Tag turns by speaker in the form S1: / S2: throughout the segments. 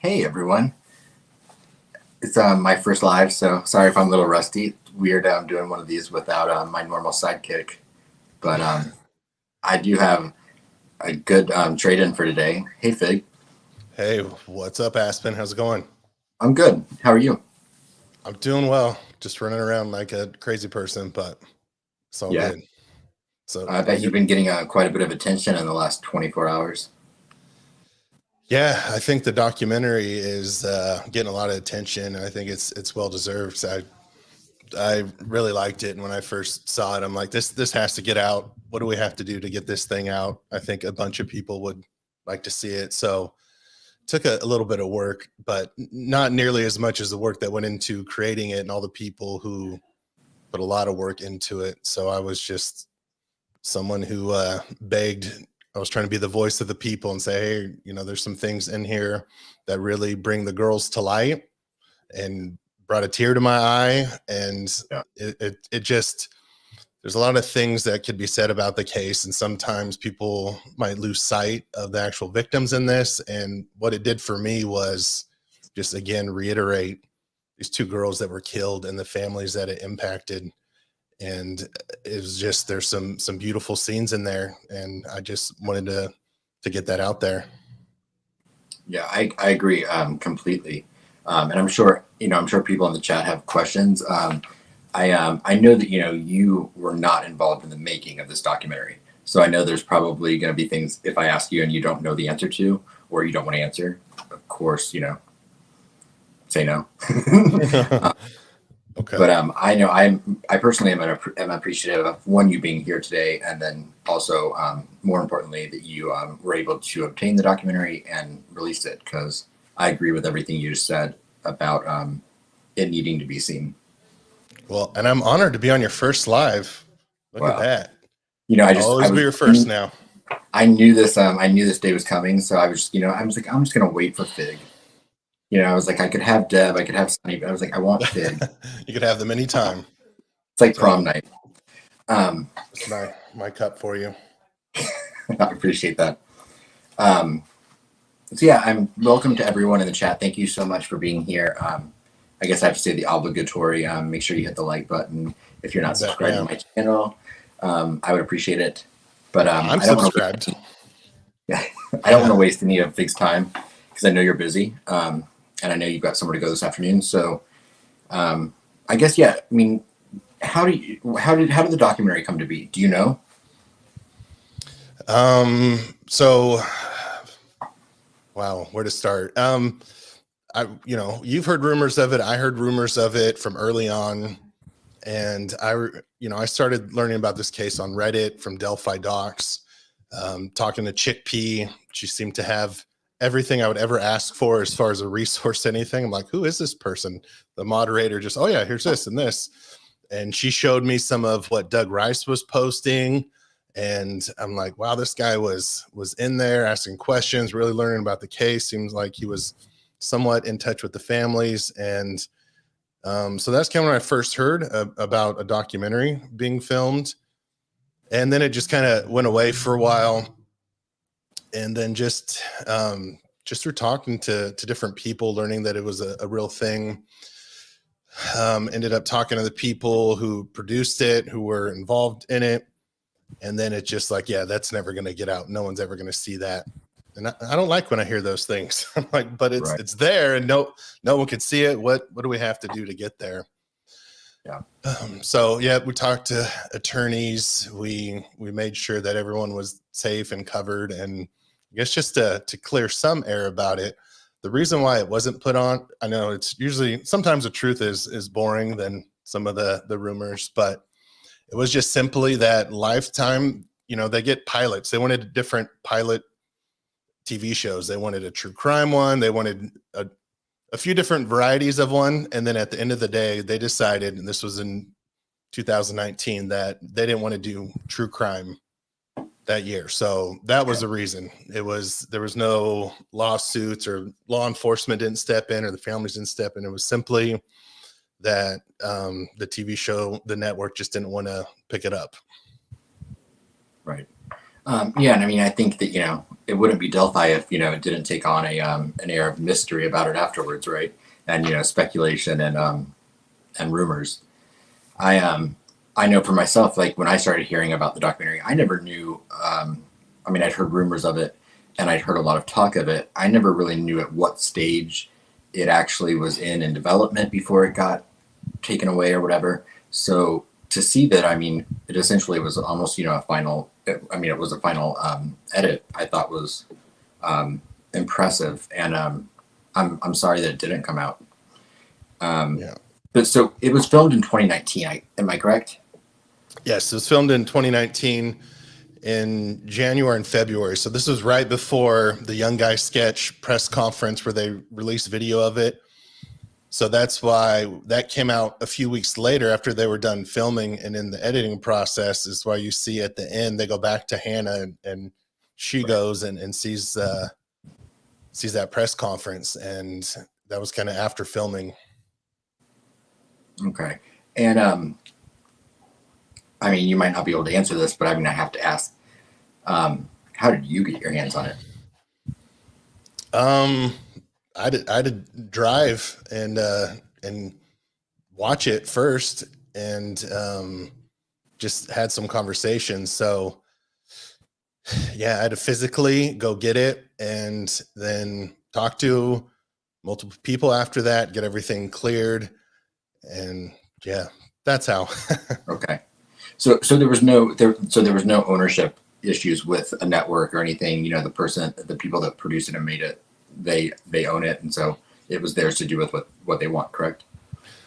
S1: Hey everyone. It's my first live, so sorry if I'm a little rusty. It's weird doing one of these without my normal sidekick, but I do have a good trade in for today. Hey Fig,
S2: Hey, what's up, Aspen? How's it going?
S1: I'm good. How are you?
S2: I'm doing well. Just running around like a crazy person, but it's all
S1: Yeah,
S2: good. So,
S1: I bet you've been getting quite a bit of attention in the last 24 hours.
S2: yeah, I think the documentary is getting a lot of attention. I think it's well deserved. I really liked it, and when I first saw it, I'm like, this has to get out. What do we have to do to get this thing out? I think a bunch of people would like to see it. So, took a little bit of work, but not nearly as much as the work that went into creating it and all the people who put a lot of work into it. So I was just someone who begged. I was trying to be the voice of the people and say, hey, there's some things in here that really bring the girls to light and brought a tear to my eye. And
S1: Yeah,
S2: it just, there's a lot of things that could be said about the case. And sometimes people might lose sight of the actual victims in this. And what it did for me was just, again, reiterate these two girls that were killed and the families that it impacted. And it was just, there's some beautiful scenes in there, and I just wanted to get that out there.
S1: yeah, I agree completely, and I'm sure people in the chat have questions. I know that you were not involved in the making of this documentary, so I know there's probably going to be things if I ask you and you don't know the answer to, or you don't want to answer. Of course, say no.
S2: Okay.
S1: But I know I personally am appreciative of one, you being here today, and then also more importantly that you were able to obtain the documentary and release it, because I agree with everything you just said about it needing to be seen.
S2: Well, and I'm honored to be on your first live. Look at
S1: Wow.
S2: that.
S1: I
S2: I'll
S1: just
S2: always be your first now.
S1: I knew this day was coming, so I was like, I'm just gonna wait for Fig. I was like, I could have Deb, I could have Sunny, but I was like, I want Fig.
S2: You could have them anytime.
S1: It's like
S2: So
S1: prom night. Um,
S2: it's my cup for you.
S1: I appreciate that. Um, so yeah, I'm welcome to everyone in the chat. Thank you so much for being here. I guess I have to say the obligatory. Make sure you hit the like button if you're not
S2: You bet,
S1: subscribed to
S2: yeah.
S1: my channel. I would appreciate it. But
S2: I'm
S1: I don't want to.
S2: subscribed.
S1: Yeah, I don't want to waste any of Fig's time because I know you're busy, and I know you've got somewhere to go this afternoon. So I guess yeah. I mean, how did the documentary come to be? Do you know?
S2: So wow, where to start? You've heard rumors of it. I heard rumors of it from early on. And I started learning about this case on Reddit from Delphi docs, talking to Chickpea. She seemed to have everything I would ever ask for as far as a resource, anything. I'm like, who is this person? The moderator just, oh yeah, here's this and this. And she showed me some of what Doug Rice was posting. And I'm like, wow, this guy was in there asking questions, really learning about the case. Seems like he was somewhat in touch with the families. And so that's kind of when I first heard about a documentary being filmed. And then it just kind of went away for a while. And then just through talking to different people, learning that it was a real thing. Ended up talking to the people who produced it, who were involved in it. And then it's just like, yeah, that's never going to get out. No one's ever going to see that. And I don't like when I hear those things. I'm like, but
S1: Right.
S2: it's there and no one can see it. What do we have to do to get there?
S1: Yeah.
S2: So yeah, we talked to attorneys. We made sure that everyone was safe and covered. And I guess just to clear some air about it, the reason why it wasn't put on, I know it's usually, sometimes the truth is boring than some of the rumors, but it was just simply that Lifetime, they get pilots. They wanted different pilot TV shows. They wanted a true crime one. They wanted a few different varieties of one. And then at the end of the day, they decided, and this was in 2019, that they didn't want to do true crime that year. So that was the reason. There was no lawsuits, or law enforcement didn't step in, or the families didn't step in. It was simply that the TV show, the network just didn't want to pick it up.
S1: Right. Yeah, and I mean, I think that it wouldn't be Delphi if it didn't take on an air of mystery about it afterwards, right? And speculation and rumors. I know for myself, like when I started hearing about the documentary, I never knew. I mean, I'd heard rumors of it, and I'd heard a lot of talk of it. I never really knew at what stage it actually was in development before it got taken away or whatever. So to see that, I mean, it essentially was almost a final. It was a final edit. I thought was impressive, and I'm sorry that it didn't come out.
S2: Yeah.
S1: But so it was filmed in 2019. Am I correct?
S2: Yes, it was filmed in 2019 in January and February. So this was right before the Young Guy sketch press conference where they released video of it. So that's why that came out a few weeks later after they were done filming, and in the editing process is why you see at the end they go back to Hannah and she goes and sees that press conference, and that was kind of after filming.
S1: Okay. And I mean, you might not be able to answer this, but I mean, I have to ask, how did you get your hands on it?
S2: I had to drive and watch it first, and just had some conversations. So yeah, I had to physically go get it and then talk to multiple people after that, get everything cleared. And yeah, that's how.
S1: Okay. So there was no ownership issues with a network or anything. The people that produced it and made it, they own it, and so it was theirs to do with what they want. Correct.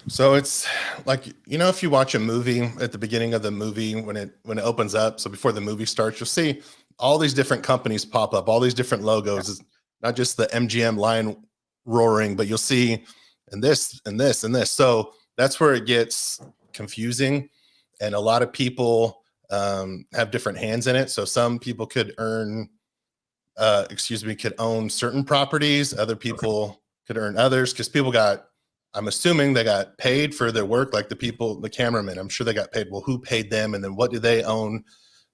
S2: So it's like, if you watch a movie at the beginning of the movie, when it opens up, so before the movie starts, you'll see all these different companies pop up, all these different logos. It's not just the MGM lion roaring, but you'll see and this and this and this. So that's where it gets confusing, and a lot of people have different hands in it. So some people could own certain properties. Other people could earn others, because I'm assuming they got paid for their work, like the cameramen. I'm sure they got paid. Well, who paid them? And then what do they own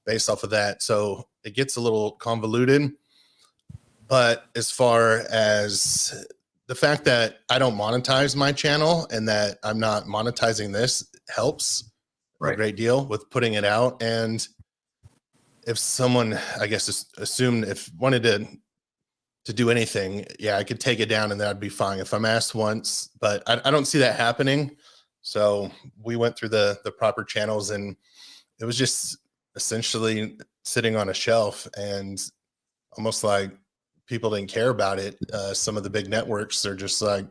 S2: based off of that? So it gets a little convoluted. But as far as the fact that I don't monetize my channel and that I'm not monetizing this helps a great deal with putting it out. And if someone, I guess, wanted to do anything, I could take it down and that'd be fine if I'm asked once, but I don't see that happening. So we went through the proper channels, and it was just essentially sitting on a shelf, and almost like people didn't care about it. Some of the big networks are just like,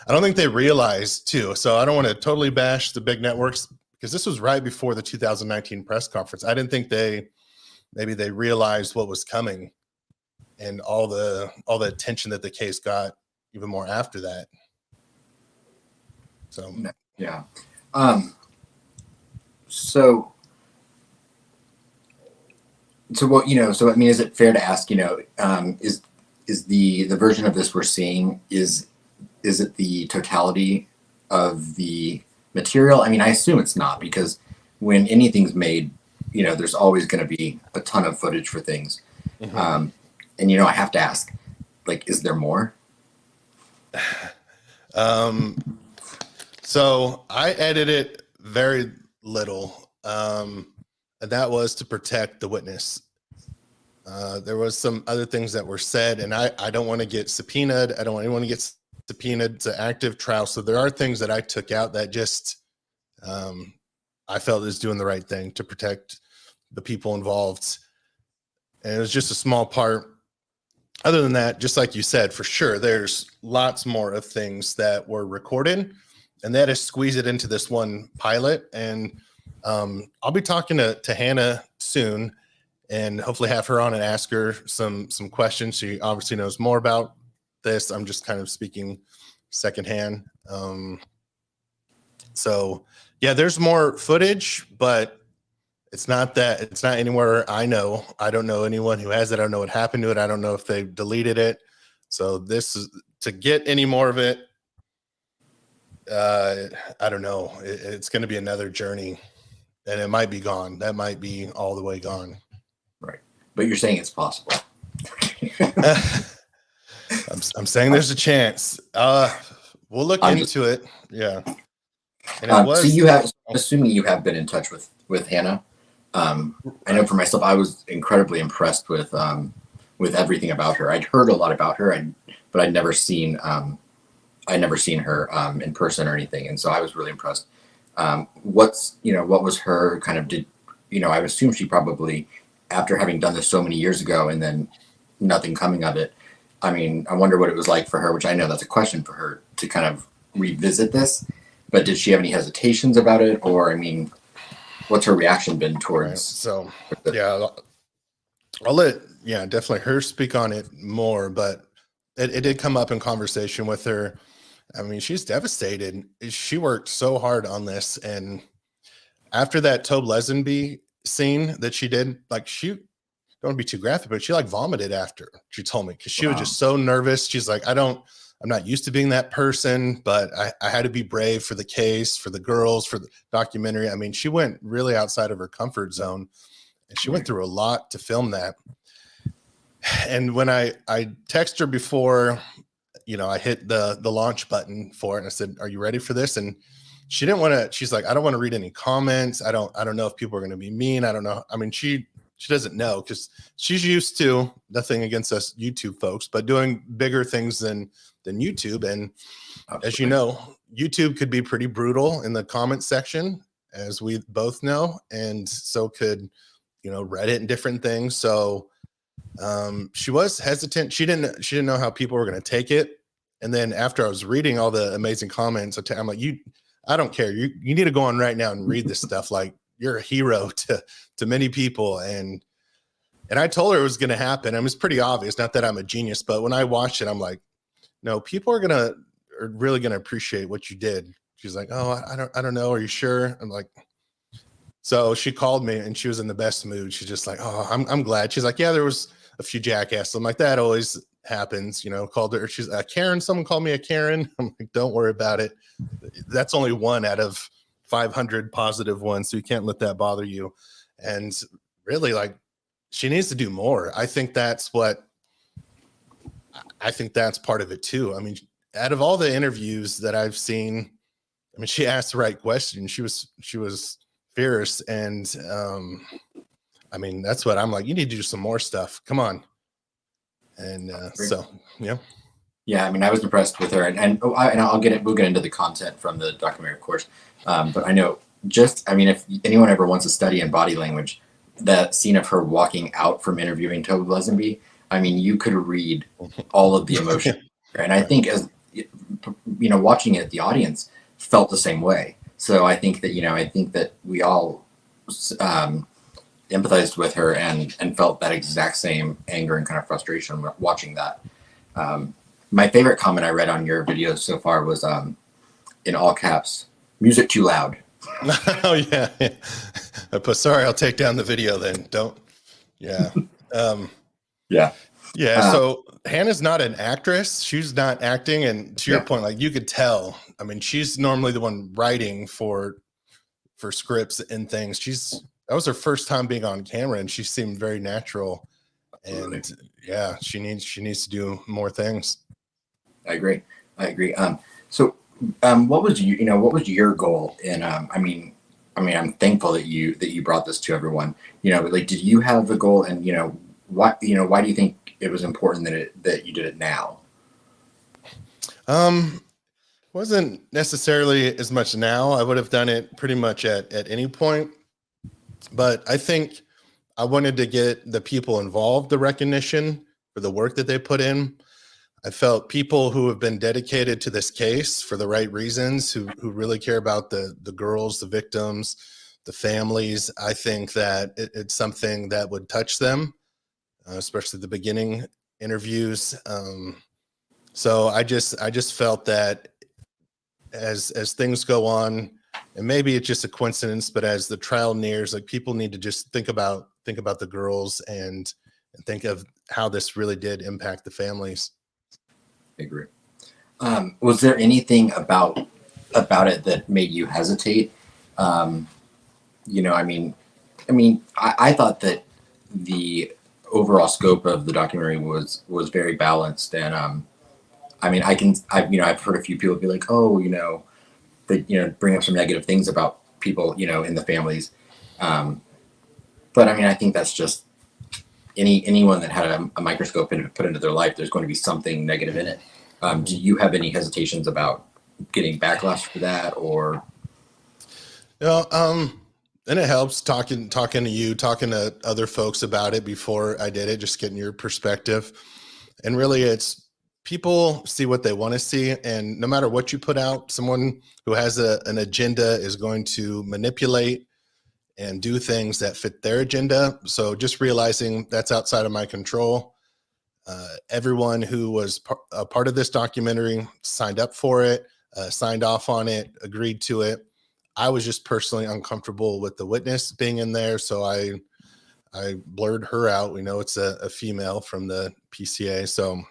S2: I don't think they realized too. So I don't want to totally bash the big networks, because this was right before the 2019 press conference. I didn't think maybe they realized what was coming, and all the attention that the case got even more after that. So
S1: yeah. So what so I mean, is it fair to ask, is the version of this we're seeing, is it the totality of the material? I mean, I assume it's not, because when anything's made, there's always going to be a ton of footage for things. Mm-hmm. And I have to ask, like, is there more?
S2: So I edited very little, and that was to protect the witness. There was some other things that were said, and I don't want to get subpoenaed. I don't want anyone to get subpoenaed to active trial. So there are things that I took out that just I felt is doing the right thing to protect the people involved. And it was just a small part. Other than that, just like you said, for sure, there's lots more of things that were recorded, and that is squeeze it into this one pilot. And I'll be talking to Hannah soon, and hopefully have her on and ask her some questions. She obviously knows more about this. I'm just kind of speaking secondhand. So yeah, there's more footage, but it's not anywhere I know. I don't know anyone who has it. I don't know what happened to it. I don't know if they deleted it. So this is to get any more of it. I don't know. It's going to be another journey, and it might be gone. That might be all the way gone.
S1: Right. But you're saying it's possible.
S2: I'm saying there's a chance. We'll look
S1: I'm just
S2: into it. Yeah. And it
S1: so
S2: was,
S1: you have, assuming you have been in touch with Hannah. I know
S2: right.
S1: for myself, I was incredibly impressed with everything about her. I'd heard a lot about her, but I'd never seen her in person or anything, and so I was really impressed. What was her kind of I would assume she probably, after having done this so many years ago and then nothing coming of it. I mean, I wonder what it was like for her, which I know that's a question for her to kind of revisit this. But did she have any hesitations about it, or I mean, what's her reaction been
S2: Right.
S1: towards
S2: So,
S1: it?
S2: yeah, I'll let, yeah, definitely her speak on it more, but it did come up in conversation with her. I mean, she's devastated. She worked so hard on this. And after that Tobe Lesenby scene that she did, like, she don't want to be too graphic, but she like vomited after, she told me, because she was
S1: Wow.
S2: just so nervous. She's like, I'm not used to being that person, but I had to be brave for the case, for the girls, for the documentary. I mean, she went really outside of her comfort zone, and she went
S1: Right.
S2: through a lot to film that. And when I texted her before, I hit the launch button for it, and I said, "Are you ready for this?" And she didn't want to. She's like, "I don't want to read any comments. I don't know if people are going to be mean. I don't know." I mean, she doesn't know, because she's used to, nothing against us YouTube folks, but doing bigger things than YouTube. And as you
S1: Absolutely.
S2: know, YouTube could be pretty brutal in the comment section, as we both know, and so could Reddit and different things. So she was hesitant. She didn't know how people were going to take it. And then after I was reading all the amazing comments, I'm like, I don't care. You need to go on right now and read this stuff. Like, you're a hero to many people. And I told her it was going to happen. It was pretty obvious. Not that I'm a genius, but when I watched it, I'm like, no, people are really gonna appreciate what you did. She's like, oh, I don't know. Are you sure? I'm like, so she called me and she was in the best mood. She's just like, oh, I'm glad. She's like, yeah, there was a few jackasses. I'm like, that always happens, called her. She's Karen. Someone called me a Karen. I'm like, don't worry about it. That's only one out of 500 positive ones. So you can't let that bother you. And really, like, she needs to do more. I think that's part of it too. I mean, out of all the interviews that I've seen, I mean, she asked the right question. She was fierce, and I mean, that's what I'm like. You need to do some more stuff. Come on. And so, yeah.
S1: Yeah, I mean, I was impressed with her, and we'll get into the content from the documentary, of course. But I know, I mean, if anyone ever wants to study in body language, that scene of her walking out from interviewing Toby Lesenby, I mean, you could read all of the emotion. And I think, as watching it, the audience felt the same way. So I think that we all empathized with her and felt that exact same anger and kind of frustration watching that. My favorite comment I read on your videos so far was in all caps, "Music too loud."
S2: Oh yeah. I put, sorry, I'll take down the video then. Don't. Yeah.
S1: Yeah.
S2: Yeah. So Hannah's not an actress. She's not acting. And to your
S1: Yeah.
S2: point, like, you could tell, I mean, she's normally the one writing for scripts and things. That was her first time being on camera, and she seemed very natural.
S1: Absolutely.
S2: And yeah, she needs to do more things.
S1: I agree. So, what was what was your goal? And I'm thankful that you brought this to everyone. But like, did you have a goal? And why do you think it was important that you did it now?
S2: Wasn't necessarily as much now. I would have done it pretty much at any point. But I think I wanted to get the people involved the recognition for the work that they put in. I felt people who have been dedicated to this case for the right reasons, who really care about the girls, the victims, the families. I think that it's something that would touch them, especially the beginning interviews. So I just felt that as things go on, and maybe it's just a coincidence, but as the trial nears, like, people need to just think about the girls and think of how this really did impact the families.
S1: I agree. Was there anything about it that made you hesitate? I thought that the overall scope of the documentary was very balanced. And I mean, I've heard a few people be like, oh, they bring up some negative things about people in the families. But I mean, I think that's just anyone that had a microscope put into their life, there's going to be something negative in it. Do you have any hesitations about getting backlash for that, or?
S2: And it helps talking to you, talking to other folks about it before I did it, just getting your perspective. And really, it's people see what they want to see, and no matter what you put out, someone who has an agenda is going to manipulate and do things that fit their agenda. So just realizing that's outside of my control. Everyone who was a part of this documentary signed up for it, signed off on it, agreed to it. I was just personally uncomfortable with the witness being in there, so I blurred her out. We know it's a female from the PCA, so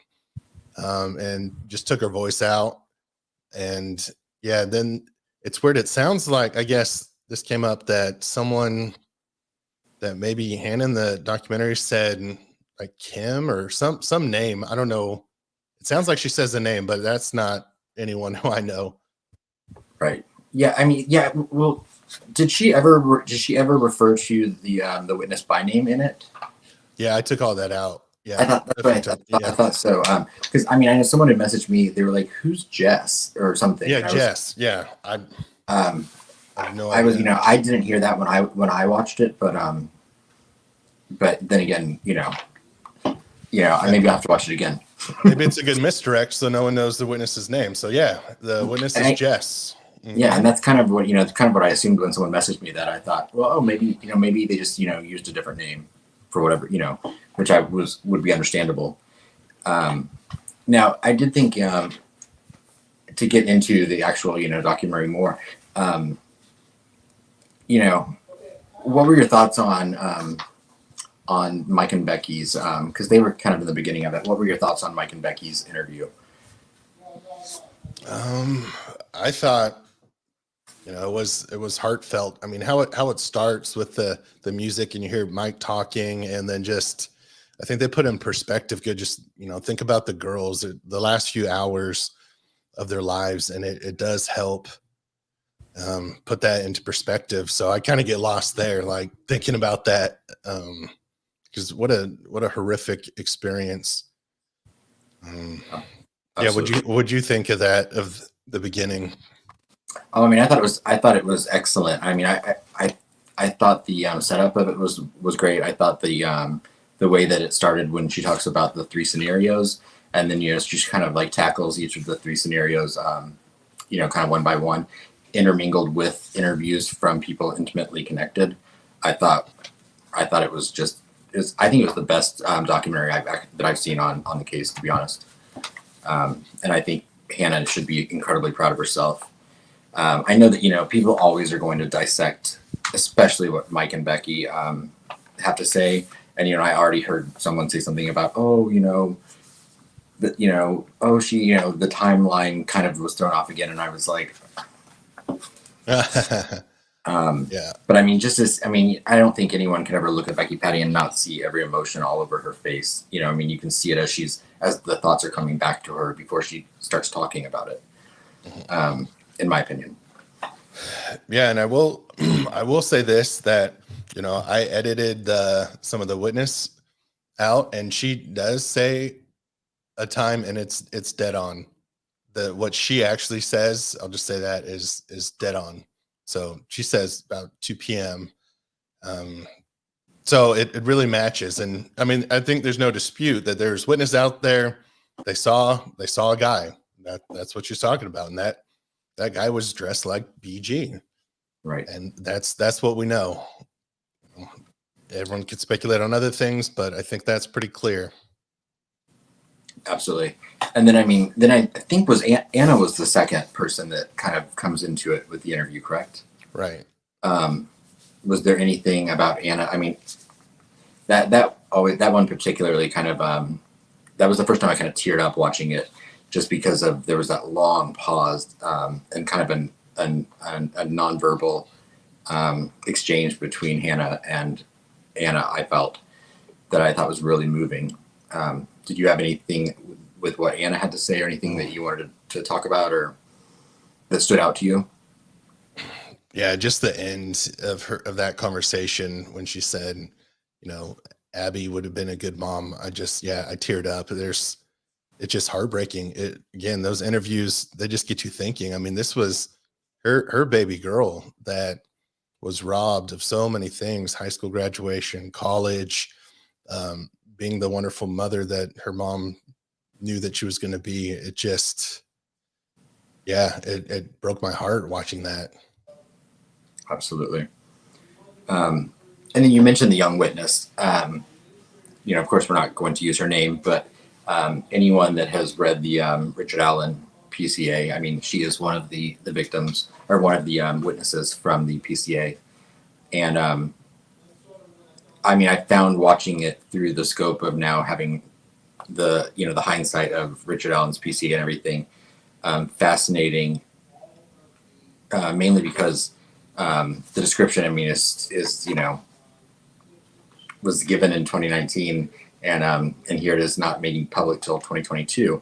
S2: and just took her voice out. And yeah, then it's weird. It sounds like, I guess this came up, that someone that maybe Hannah in the documentary said like Kim or some name. I don't know. It sounds like she says the name, but that's not anyone who I know.
S1: Right. Yeah. I mean, yeah. Well, did she ever refer to the witness by name in it?
S2: Yeah, I took all that out. Yeah,
S1: I thought that's what I thought. I thought so. Because I mean, I know someone had messaged me. They were like, "Who's Jess?" or something.
S2: Yeah, Jess. Yeah, I have no idea.
S1: I was, I didn't hear that when I watched it, but then again, maybe I'll have to watch it again.
S2: Maybe it's a good misdirect, so no one knows the witness's name. So yeah, the witness is Jess. Mm-hmm.
S1: Yeah, and that's kind of what I assumed when someone messaged me that. I thought, well, oh, maybe they just used a different name for whatever, which would be understandable. Now, I did think to get into the actual documentary more. What were your thoughts on Mike and Becky's? Because they were kind of in the beginning of it. What were your thoughts on Mike and Becky's interview?
S2: I thought, it was heartfelt. I mean, how it starts with the music, and you hear Mike talking, and then just, I think they put in perspective good. Just, think about the girls, the last few hours of their lives, and it does help put that into perspective. So I kind of get lost there, like thinking about that, because what a horrific experience. Yeah, what'd you think of that, of the beginning?
S1: Oh, I mean, I thought it was excellent. I mean, I thought the setup of it was great. I thought the way that it started when she talks about the three scenarios, and then she kind of like tackles each of the three scenarios, kind of one by one, intermingled with interviews from people intimately connected. I thought it was just. I think it was the best documentary that I've seen on the case, to be honest. And I think Hannah should be incredibly proud of herself. I know that people always are going to dissect, especially what Mike and Becky have to say. And I already heard someone say something about, the timeline kind of was thrown off again, and I was like, yeah. But I mean, I don't think anyone can ever look at Becky Patty and not see every emotion all over her face. I mean, you can see it as the thoughts are coming back to her before she starts talking about it. In my opinion.
S2: Yeah, and I will say this, that I edited some of the witness out, and she does say a time, and it's dead on. What she actually says, I'll just say that is dead on. So she says about 2 p.m. So it really matches. And I mean, I think there's no dispute that there's witness out there. They saw a guy. That's what she's talking about. And that guy was dressed like BG.
S1: Right.
S2: And that's what we know. Everyone could speculate on other things, but I think that's pretty clear.
S1: Absolutely. And then, I think Anna was the second person that kind of comes into it with the interview, correct?
S2: Right.
S1: Was there anything about Anna? I mean, that one particularly kind of, that was the first time I kind of teared up watching it, just because there was that long pause, and kind of a nonverbal exchange between Hannah and Anna, I felt. that I thought was really moving. Did you have anything with what Anna had to say, or anything that you wanted to talk about, or that stood out to you?
S2: Yeah, just the end of that conversation when she said, you know, Abby would have been a good mom. I teared up. It's just heartbreaking. It again, those interviews, they just get you thinking. I mean, this was her baby girl that was robbed of so many things: high school graduation, college, um, being the wonderful mother that her mom knew that she was going to be. It just, it broke my heart watching that.
S1: Absolutely. And then you mentioned the young witness. Of course, we're not going to use her name, but anyone that has read the Richard Allen PCA, I mean, she is one of the victims, or one of the witnesses from the PCA. And I mean, I found watching it through the scope of now having the hindsight of Richard Allen's PCA and everything, fascinating, mainly because the description, I mean, is was given in 2019, and here it is not made public till 2022.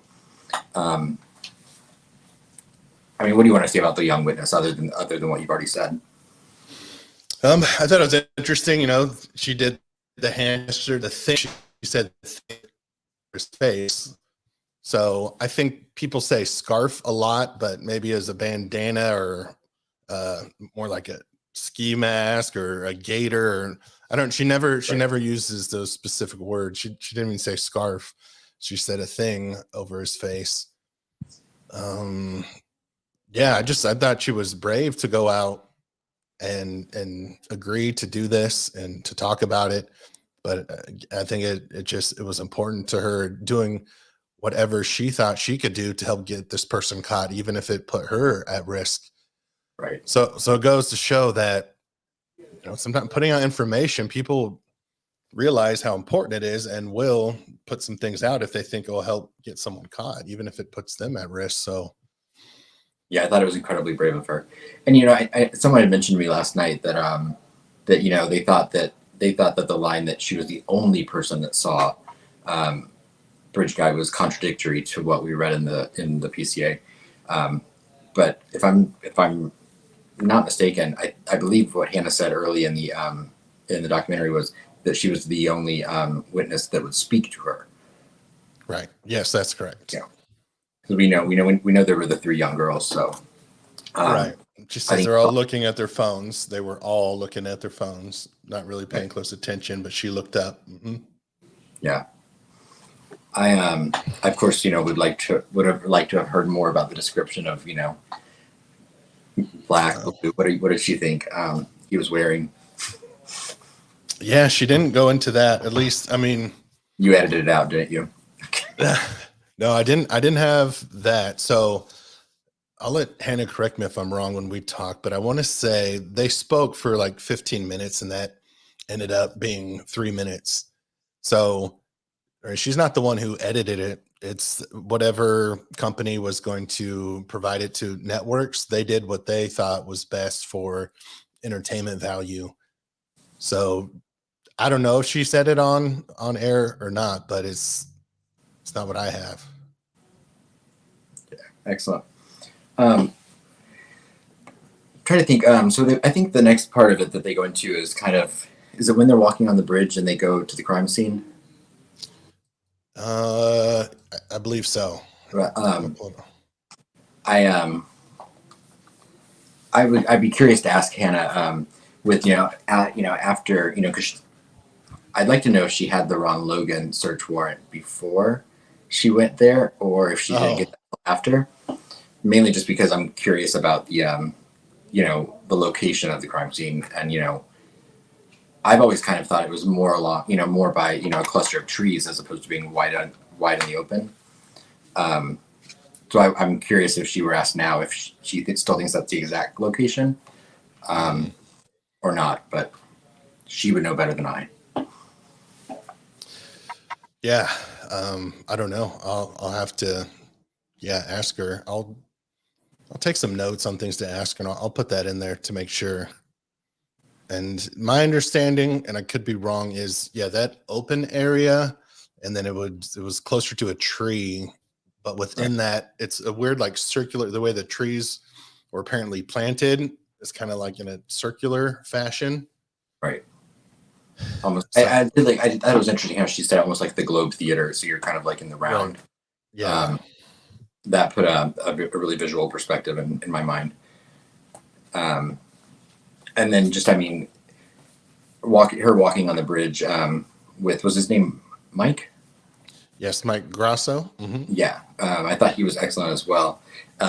S1: Um, I mean, what do you want to say about the young witness, other than what you've already said?
S2: I thought it was interesting. You know, she did the hand gesture, the thing she said, his face. So I think people say scarf a lot, but maybe as a bandana, or more like a ski mask or a gaiter. Or I don't. She never uses those specific words. She didn't even say scarf. She said a thing over his face. Yeah, I thought she was brave to go out and agree to do this and to talk about it. But I think it was important to her doing whatever she thought she could do to help get this person caught, even if it put her at risk.
S1: Right.
S2: So it goes to show that, sometimes putting out information, people realize how important it is and will put some things out if they think it will help get someone caught, even if it puts them at risk. So
S1: Yeah, I thought it was incredibly brave of her. And someone had mentioned to me last night that they thought that the line that she was the only person that saw Bridge Guy was contradictory to what we read in the PCA. But if I'm not mistaken, I believe what Hannah said early in the documentary was that she was the only witness that would speak to her.
S2: right, yes, that's correct.
S1: Yeah, because we know there were the three young girls. So
S2: Right. She
S1: I
S2: says
S1: think
S2: they're all looking at their phones. They were all looking at their phones, not really paying close attention, but she looked up.
S1: yeah. I of course would have liked to have heard more about the description of black blue. What did she think he was wearing?
S2: Yeah, she didn't go into that. At least, I mean,
S1: You edited it out, didn't you?
S2: no, I didn't. I didn't have that. So I'll let Hannah correct me if I'm wrong when we talk, but I want to say they spoke for like 15 minutes, and that ended up being 3 minutes. So she's not the one who edited it. It's whatever company was going to provide it to networks. They did what they thought was best for entertainment value. So I don't know if she said it on air or not, but it's not what I have.
S1: Excellent. Trying to think. I think the next part of it that they go into is it when they're walking on the bridge and they go to the crime scene?
S2: I believe so.
S1: I I'd be curious to ask Hannah with after because I'd like to know if she had the Ron Logan search warrant before she went there, or if she didn't get that after. Mainly just because I'm curious about the location of the crime scene, and I've always kind of thought it was more along more by a cluster of trees as opposed to being wide in the open. So I'm curious if she were asked now if she still thinks that's the exact location, or not, but she would know better than I.
S2: Yeah. I don't know. I'll have to, ask her. I'll take some notes on things to ask her, and I'll put that in there to make sure. And my understanding, and I could be wrong, is yeah, that open area, and then it was closer to a tree, but
S1: Right.
S2: within that, it's a weird like circular. The way the trees were apparently planted is kind of like in a circular fashion.
S1: Right. Almost.
S2: So
S1: I thought it was interesting how she said almost like the Globe Theater. So you're kind of like in the
S2: right,
S1: round.
S2: yeah,
S1: Um, that put a really visual perspective in my mind. Um, and then just, I mean, walking on the bridge with, was his name Mike?
S2: yes, Mike Grasso.
S1: Yeah. I thought he was excellent as well.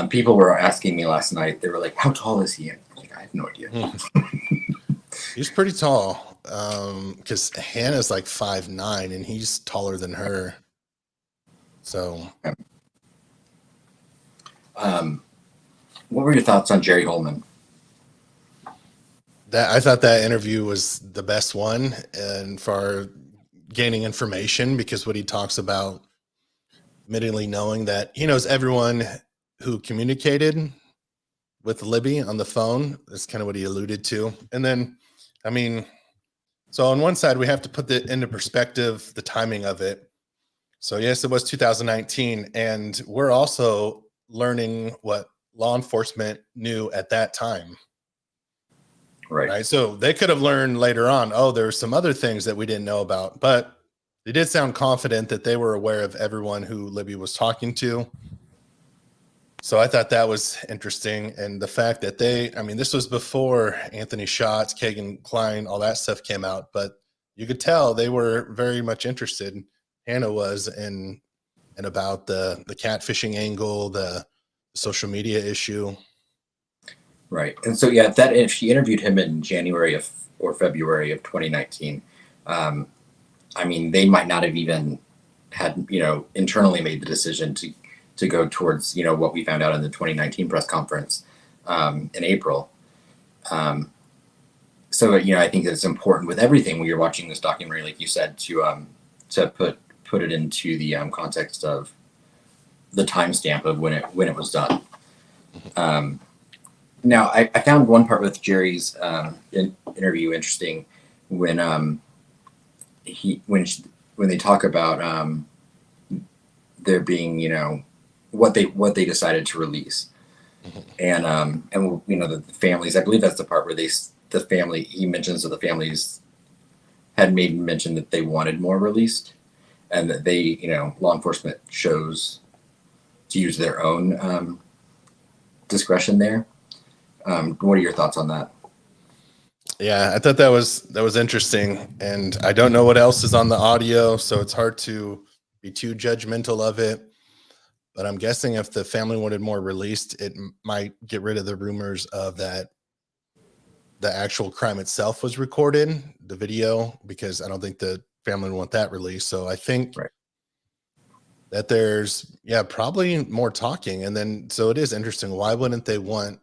S1: People were asking me last night, they were like, how tall is he? Like, I have no idea.
S2: He's pretty tall. Because Hannah's like 5'9", and he's taller than her. So
S1: What were your thoughts on Jerry Holman?
S2: that I thought that interview was the best one, and for gaining information, because what he talks about, admittedly knowing that he knows everyone who communicated with Libby on the phone. That's kind of what he alluded to. And then, I mean, so on one side, we have to put into perspective the timing of it. So yes, it was 2019, and we're also learning what law enforcement knew at that time. Right. So they could have learned later on, oh, there's some other things that we didn't know about, but they did sound confident that they were aware of everyone who Libby was talking to. So I thought that was interesting. And the fact that I mean, this was before Anthony Schatz, Kagan Klein, all that stuff came out, but you could tell they were very much interested. Hannah was in about the catfishing angle, the social media issue.
S1: Right. And so, yeah, if she interviewed him in January or February of 2019, I mean, they might not have even had, internally made the decision to go towards, what we found out in the 2019 press conference in April. So, I think it's important with everything when you're watching this documentary, like you said, to put it into the context of the timestamp of when it was done. Now, I found one part with Jerry's interview interesting when when they talk about there being what they decided to release, and the families. I believe that's the part where he mentions that the families had made mention that they wanted more released, and that they law enforcement chose to use their own discretion there. What are your thoughts on that?
S2: Yeah, I thought that was interesting, and I don't know what else is on the audio, so it's hard to be too judgmental of it. But I'm guessing if the family wanted more released, it might get rid of the rumors of that the actual crime itself was recorded, the video, because I don't think the family would want that released. So I think that there's probably more talking, and then so it is interesting. Why wouldn't they want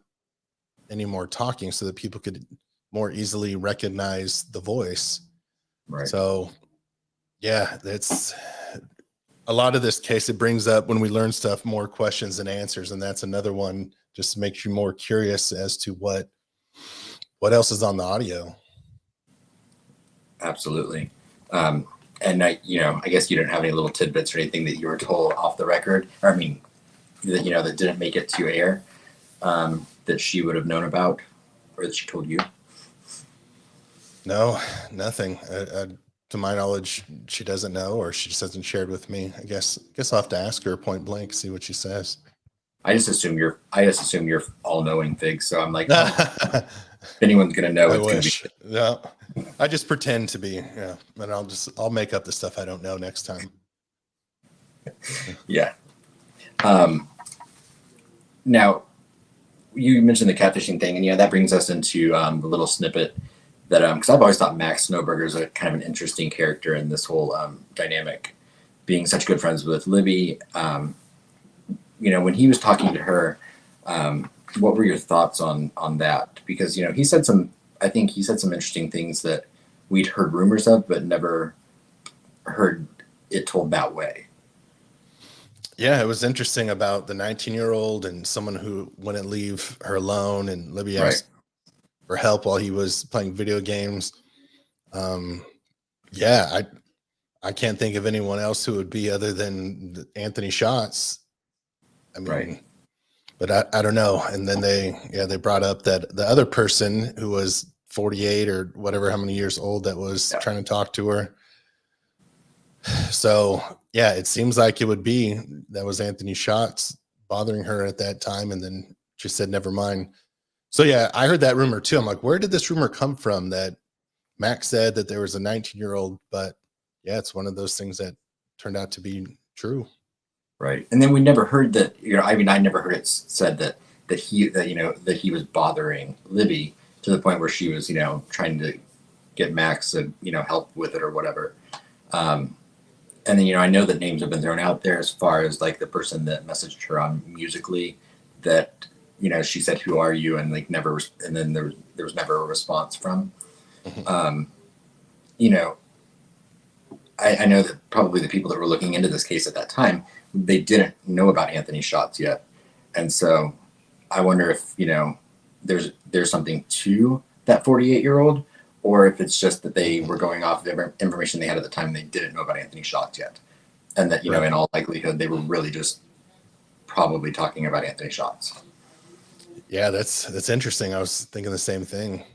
S2: any more talking so that people could more easily recognize the voice?
S1: Right.
S2: So yeah, that's a lot of this case. It brings up, when we learn stuff, more questions than answers, and that's another one. Just makes you more curious as to what else is on the audio.
S1: Absolutely. And I guess you don't have any little tidbits or anything that you were told off the record, or I mean, that that didn't make it to air, that she would have known about, or that she told you.
S2: No, nothing. To my knowledge, she doesn't know, or she just hasn't shared with me. I guess I'll have to ask her point blank, see what she says.
S1: I just assume you're all knowing, Fig. So I'm like, if anyone's gonna know,
S2: I
S1: it's
S2: wish.
S1: gonna be.
S2: Yeah, I just pretend to be. Yeah, and I'll make up the stuff I don't know next time.
S1: Yeah. Now, you mentioned the catfishing thing, and that brings us into the little snippet that because I've always thought Max Snowberger is a kind of an interesting character in this whole dynamic, being such good friends with Libby. When he was talking to her, what were your thoughts on that? Because he said some interesting things that we'd heard rumors of, but never heard it told that way.
S2: Yeah, it was interesting about the 19-year-old and someone who wouldn't leave her alone, and Libby asked for help while he was playing video games. Yeah, I can't think of anyone else who would be other than Anthony Schatz. I
S1: Right.
S2: mean, but I don't know. And then they brought up that the other person who was 48 or whatever, how many years old, that was
S1: Yeah.
S2: trying to talk to her. So yeah, it seems like it would be that was Anthony Schatz bothering her at that time. And then she said, never mind. So yeah, I heard that rumor too. I'm like, where did this rumor come from that Max said that there was a 19-year-old? But yeah, it's one of those things that turned out to be true.
S1: Right. And then we never heard that, I mean, I never heard it said that he was bothering Libby to the point where she was, trying to get Max to, help with it or whatever. And then, I know that names have been thrown out there as far as like the person that messaged her on Musically that, she said, "Who are you?" And like never, and then there was never a response from. Um, you know, I know that probably the people that were looking into this case at that time, they didn't know about Anthony Schatz yet. And so I wonder if, there's something to that 48-year-old, or if it's just that they were going off the information they had at the time. They didn't know about Anthony Schatz yet. And that,
S2: Right.
S1: in all likelihood, they were really just probably talking about Anthony Schatz.
S2: Yeah, that's interesting. I was thinking the same thing.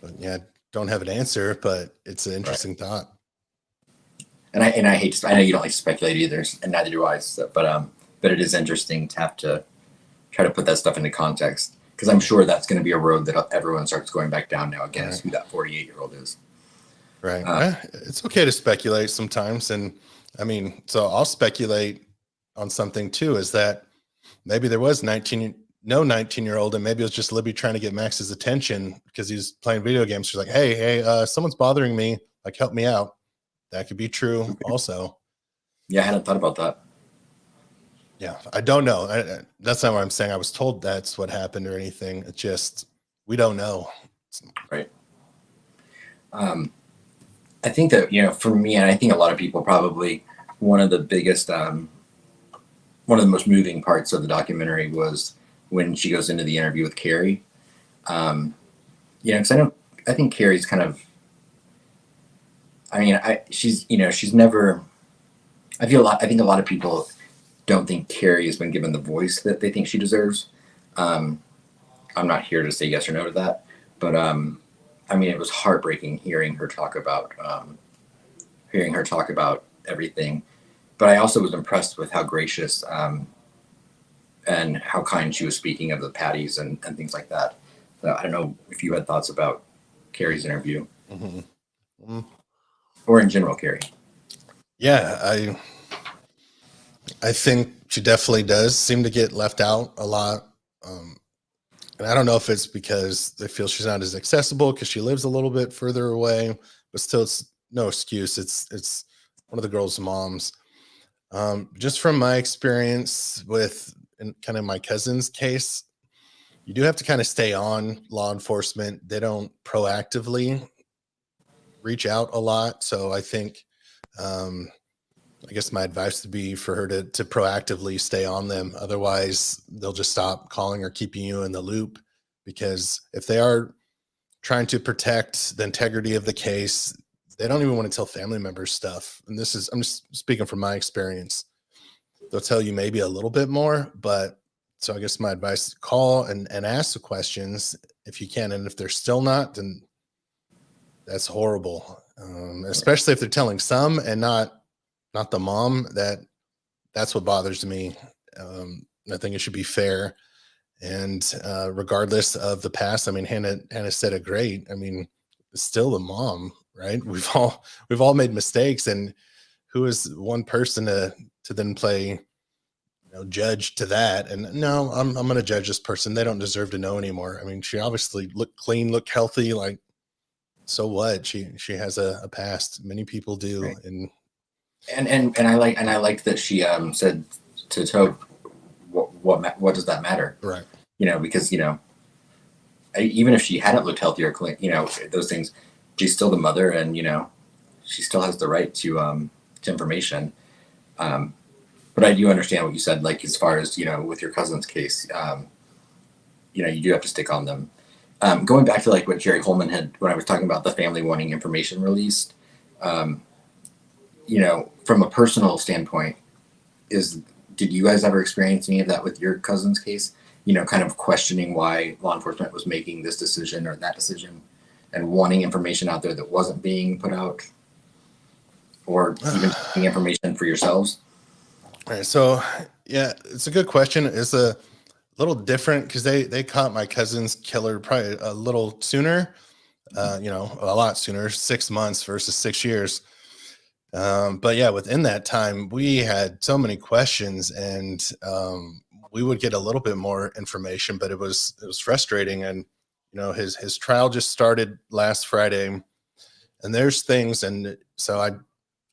S2: But yeah, don't have an answer, but it's an interesting thought.
S1: And I hate to, I know you don't like to speculate either, and neither do I. So, but it is interesting to have to try to put that stuff into context, because I'm sure that's going to be a road that everyone starts going back down now again, is who that 48-year-old is.
S2: Right. It's okay to speculate sometimes. And I mean, so I'll speculate on something too, is that maybe there was no 19-year-old, and maybe it was just Libby trying to get Max's attention because he's playing video games. She's like, hey, someone's bothering me. Like, help me out. That could be true also.
S1: Yeah, I hadn't thought about that.
S2: Yeah, I don't know. That's not what I'm saying. I was told that's what happened or anything. It's just, we don't know.
S1: Right. I think that, for me, and I think a lot of people, probably one of the biggest, one of the most moving parts of the documentary was when she goes into the interview with Carrie. Because I think Carrie's kind of, she's never, I think a lot of people don't think Carrie has been given the voice that they think she deserves. I'm not here to say yes or no to that, but it was heartbreaking hearing her talk about everything. But I also was impressed with how gracious and how kind she was speaking of the Patties and things like that. So I don't know if you had thoughts about Carrie's interview, or in general, Carrie.
S2: Yeah, I think she definitely does seem to get left out a lot. And I don't know if it's because they feel she's not as accessible because she lives a little bit further away, but still, it's no excuse. It's one of the girls' moms. Just from my experience with kind of my cousin's case, you do have to kind of stay on law enforcement. They don't proactively reach out a lot. So I think, I guess my advice would be for her to proactively stay on them. Otherwise, they'll just stop calling or keeping you in the loop, because if they are trying to protect the integrity of the case, they don't even want to tell family members stuff. And I'm just speaking from my experience. They'll tell you maybe a little bit more, but so I guess my advice is call and ask the questions if you can. And if they're still not, then that's horrible. Especially if they're telling some and not the mom. That's what bothers me. I think it should be fair. And regardless of the past, I mean, Hannah said it great. I mean, it's still the mom, right? We've all made mistakes, and who is one person to then play, judge to that? And no, I'm going to judge this person. They don't deserve to know anymore. I mean, she obviously looked clean, looked healthy. Like, so what? She has a past. Many people do,
S1: Right.
S2: and
S1: I liked that she said to Tobe, what does that matter?
S2: right.
S1: Because even if she hadn't looked healthy or clean, those things, she's still the mother, and she still has the right to information. But I do understand what you said, like as far as with your cousin's case, you do have to stick on them. Going back to like what Jerry Holman had when I was talking about the family wanting information released, um, from a personal standpoint, is did you guys ever experience any of that with your cousin's case? Kind of questioning why law enforcement was making this decision or that decision, and wanting information out there that wasn't being put out, or even taking information for yourselves.
S2: All right, so yeah, it's a good question. It's a little different because they caught my cousin's killer probably a little sooner, a lot sooner, 6 months versus 6 years. But yeah, within that time, we had so many questions, and we would get a little bit more information, but it was frustrating. And his trial just started last Friday, and there's things, and so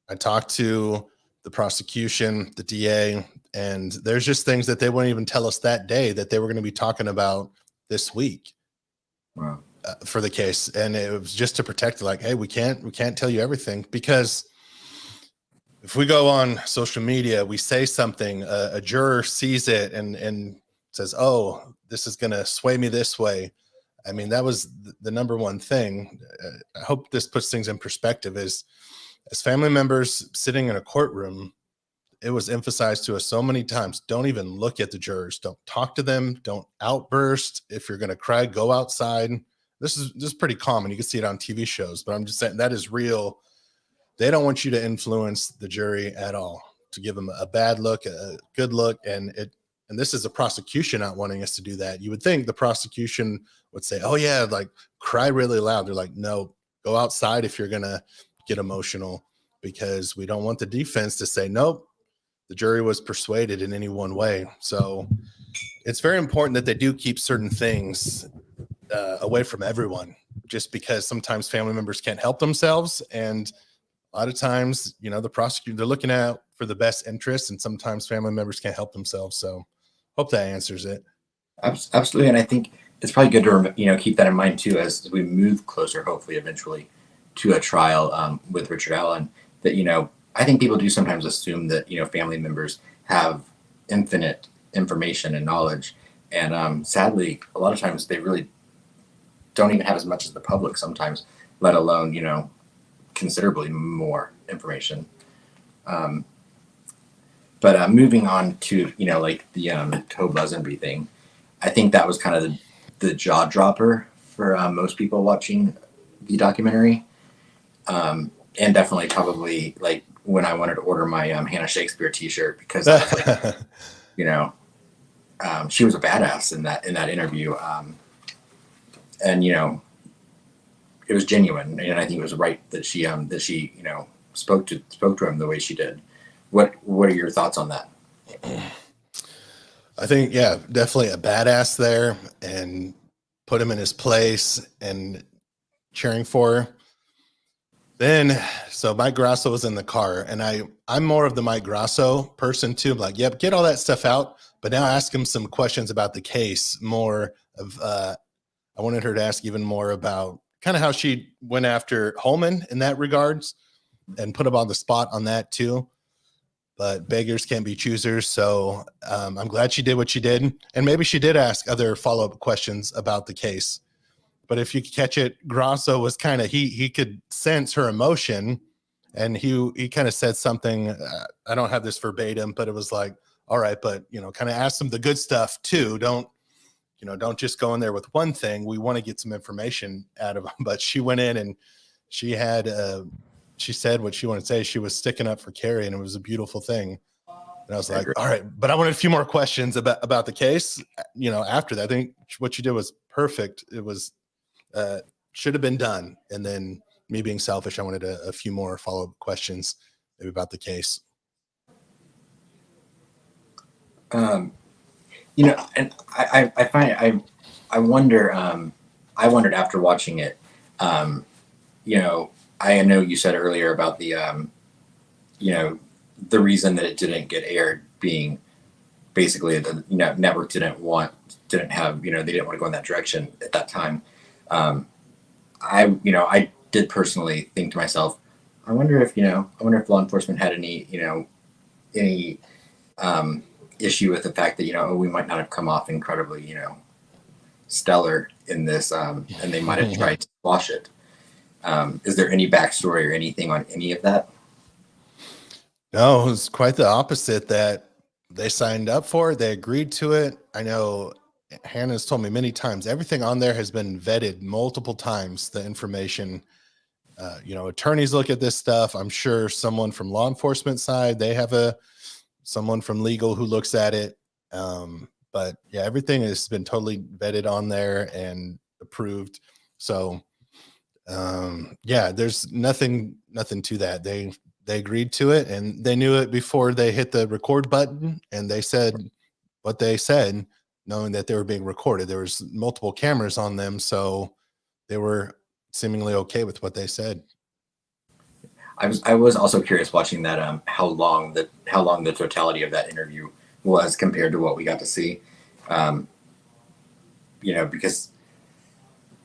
S2: I talked to the prosecution, the DA, and there's just things that they wouldn't even tell us that day that they were going to be talking about this week.
S1: Wow.
S2: For the case, and it was just to protect, like, hey, we can't tell you everything, because if we go on social media, we say something, a juror sees it and says, oh, this is going to sway me this way. I mean, that was the number one thing. I hope this puts things in perspective. Is as family members sitting in a courtroom, it was emphasized to us so many times, don't even look at the jurors, don't talk to them, don't outburst. If you're going to cry, go outside. This is pretty common. You can see it on TV shows, but I'm just saying that is real. They don't want you to influence the jury at all, to give them a bad look, a good look. And this is a prosecution not wanting us to do that. You would think the prosecution would say, oh yeah, like cry really loud. They're like, no, go outside if you're going to get emotional, because we don't want the defense to say, nope, the jury was persuaded in any one way. So it's very important that they do keep certain things away from everyone, just because sometimes family members can't help themselves. And a lot of times, the prosecutor, they're looking out for the best interest, and sometimes family members can't help themselves. So hope that answers it.
S1: Absolutely. And I think it's probably good to, keep that in mind too, as we move closer, hopefully eventually, to a trial with Richard Allen, that, I think people do sometimes assume that, family members have infinite information and knowledge. And sadly, a lot of times they really don't even have as much as the public sometimes, let alone, considerably more information. But moving on to, like the Toe Lazenby thing, I think that was kind of the jaw dropper for most people watching the documentary. And definitely probably like when I wanted to order my Hannah Shakespeare t-shirt, because I was like, she was a badass in that interview. And it was genuine, and I think it was right that she spoke to him the way she did. What are your thoughts on that?
S2: I think, yeah, definitely a badass there, and put him in his place and cheering for her. Then, so Mike Grasso was in the car, and I'm more of the Mike Grasso person too. I'm like, yep, get all that stuff out, but now ask him some questions about the case. More of, I wanted her to ask even more about kind of how she went after Holman in that regards, and put him on the spot on that too. But beggars can't be choosers. So I'm glad she did what she did. And maybe she did ask other follow-up questions about the case. But if you catch it, Grasso was kind of, he could sense her emotion, and he kind of said something, I don't have this verbatim, but it was like, all right, but, kind of ask them the good stuff too. Don't just go in there with one thing. We want to get some information out of them. But she went in and she had, she said what she wanted to say. She was sticking up for Carrie, and it was a beautiful thing. And I was like, all right, but I wanted a few more questions about the case, after that. I think what you did was perfect. It was, should have been done. And then me being selfish, I wanted a few more follow-up questions maybe about the case.
S1: And I find I wonder, I wondered after watching it, I know you said earlier about the, the reason that it didn't get aired being basically the network didn't have, they didn't want to go in that direction at that time. I did personally think to myself, I wonder if law enforcement had any issue with the fact that, we might not have come off incredibly, stellar in this, and they might have tried to squash it. Is there any backstory or anything on any of that?
S2: No, it was quite the opposite. That they signed up for it, they agreed to it. I know Hannah's told me many times everything on there has been vetted multiple times. The information, attorneys look at this stuff. I'm sure someone from law enforcement side, they have someone from legal who looks at it. But yeah, everything has been totally vetted on there and approved. So there's nothing to that. They agreed to it, and they knew it before they hit the record button, and they said what they said, knowing that they were being recorded. There was multiple cameras on them, so they were seemingly okay with what they said.
S1: I was also curious watching that, how long the totality of that interview was compared to what we got to see. Because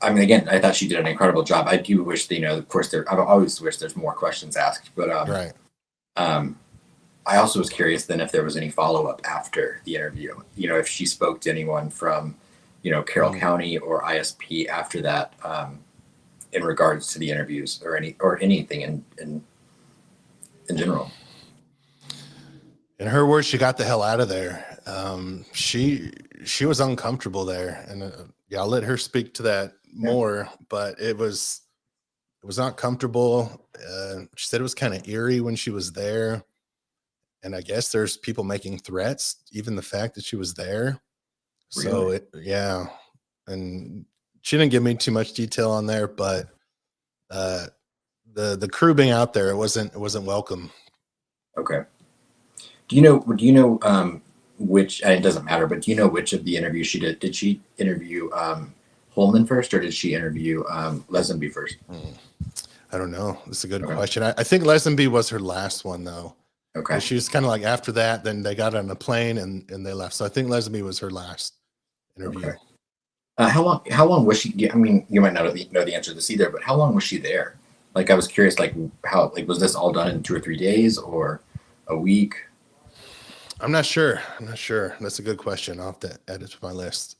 S1: I mean, again, I thought she did an incredible job. I do wish that, of course, I always wish there's more questions asked, but
S2: Right.
S1: I also was curious then if there was any follow up after the interview. If she spoke to anyone from, Carroll County or ISP after that, in regards to the interviews or anything in general.
S2: In her words, she got the hell out of there. She was uncomfortable there, and I'll let her speak to that more. But it was not comfortable. She said it was kind of eerie when she was there, and I guess there's people making threats. Even the fact that she was there.
S1: Really?
S2: So and she didn't give me too much detail on there, but the crew being out there, it wasn't welcome.
S1: Okay. Do you know which, and it doesn't matter, but do you know which of the interviews she did? Did she interview Holman first, or did she interview Lesenby first?
S2: I don't know. That's a good question. I think Lesenby was her last one, though.
S1: Okay.
S2: She was kind of like after that, then they got on a plane and they left. So I think Lesenby was her last interview.
S1: Okay. How long was she? I mean, you might not know the answer to this either, but how long was she there? Like, I was curious, was this all done in 2 or 3 days or a week?
S2: I'm not sure. That's a good question. I'll have to add it to my list.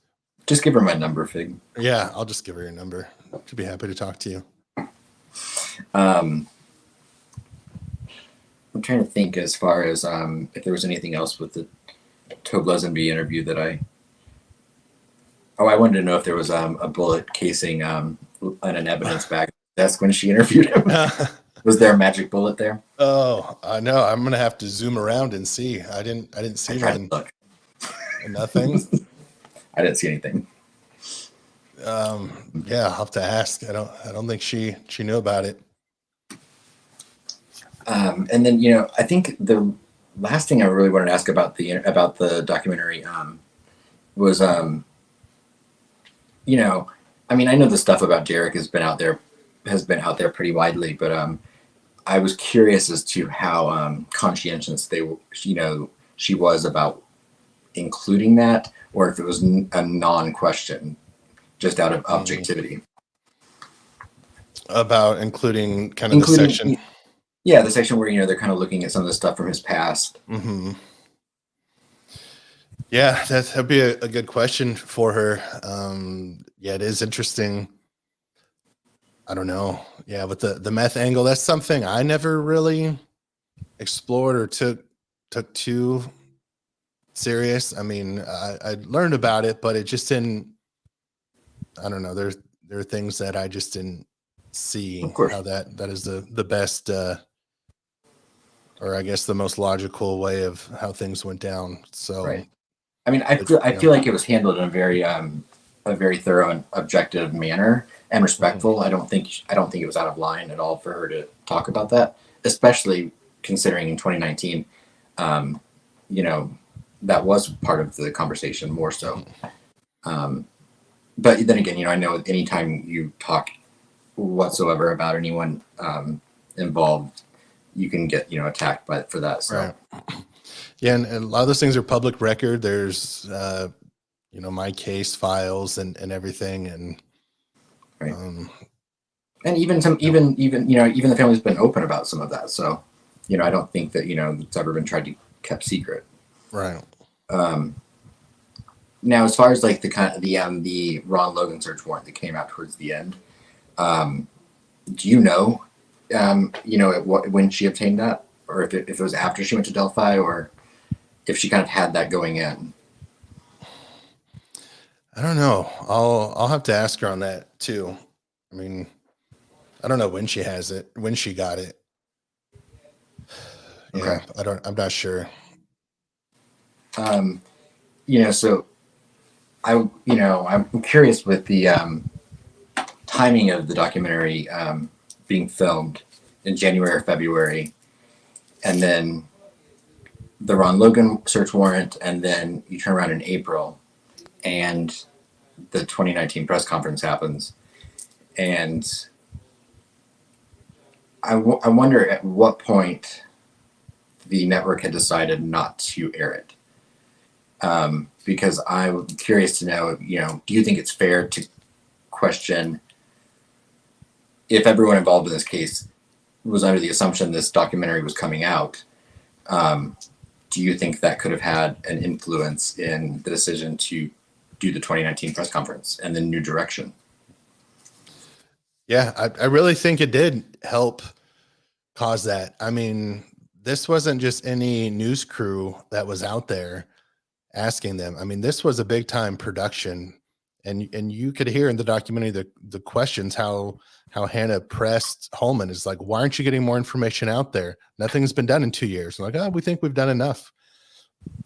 S1: Just give her my number, Fig.
S2: Yeah, I'll just give her your number. She'd be happy to talk to you.
S1: I'm trying to think as far as if there was anything else with the Tobe Lesenby interview that I wanted to know if there was a bullet casing in an evidence bag desk when she interviewed him. Was there a magic bullet there?
S2: Oh, I know. I'm gonna have to zoom around and see. I didn't see one. Nothing.
S1: I didn't see anything.
S2: I'll have to ask. I don't think she knew about it.
S1: And then I think the last thing I really wanted to ask about the documentary was I mean, I know the stuff about Derek has been out there pretty widely, but I was curious as to how conscientious she was about including that, or if it was a non-question, just out of objectivity.
S2: About including the section.
S1: Yeah, the section where they're kind of looking at some of the stuff from his past.
S2: Mm-hmm. Yeah, that'd be a good question for her. It is interesting. I don't know. Yeah, with the meth angle, that's something I never really explored or took too serious. I mean, I learned about it, but it just didn't. I don't know. There are things that I just didn't see how that is the best, or I guess the most logical way of how things went down. So,
S1: right. I mean, I feel like it was handled in a very thorough and objective manner and respectful. I don't think it was out of line at all for her to talk about that, especially considering in 2019, that was part of the conversation more so. But then again, I know anytime you talk whatsoever about anyone involved, you can get attacked for that. So.
S2: Right. Yeah, and a lot of those things are public record. There's my case files and everything, and
S1: right. And even the family's been open about some of that. So, I don't think that it's ever been kept secret.
S2: Right.
S1: Now, as far as like the Ron Logan search warrant that came out towards the end, um, do you know, when she obtained that, or if it was after she went to Delphi, or if she kind of had that going in?
S2: I don't know. I'll have to ask her on that too. I mean, I don't know when she has it, when she got it.
S1: Okay.
S2: Yeah, I'm not sure.
S1: Um, so I'm curious with the timing of the documentary being filmed in January or February, and then the Ron Logan search warrant, and then you turn around in April, and the 2019 press conference happens, and I wonder at what point the network had decided not to air it. Because I'm curious to know, do you think it's fair to question if everyone involved in this case was under the assumption this documentary was coming out? Do you think that could have had an influence in the decision to do the 2019 press conference and the new direction?
S2: Yeah, I really think it did help cause that. I mean, this wasn't just any news crew that was out there asking them. I mean, this was a big time production, and you could hear in the documentary the questions how Hannah pressed Holman is like, why aren't you getting more information out there? Nothing's been done in 2 years. I'm like, oh, we think we've done enough.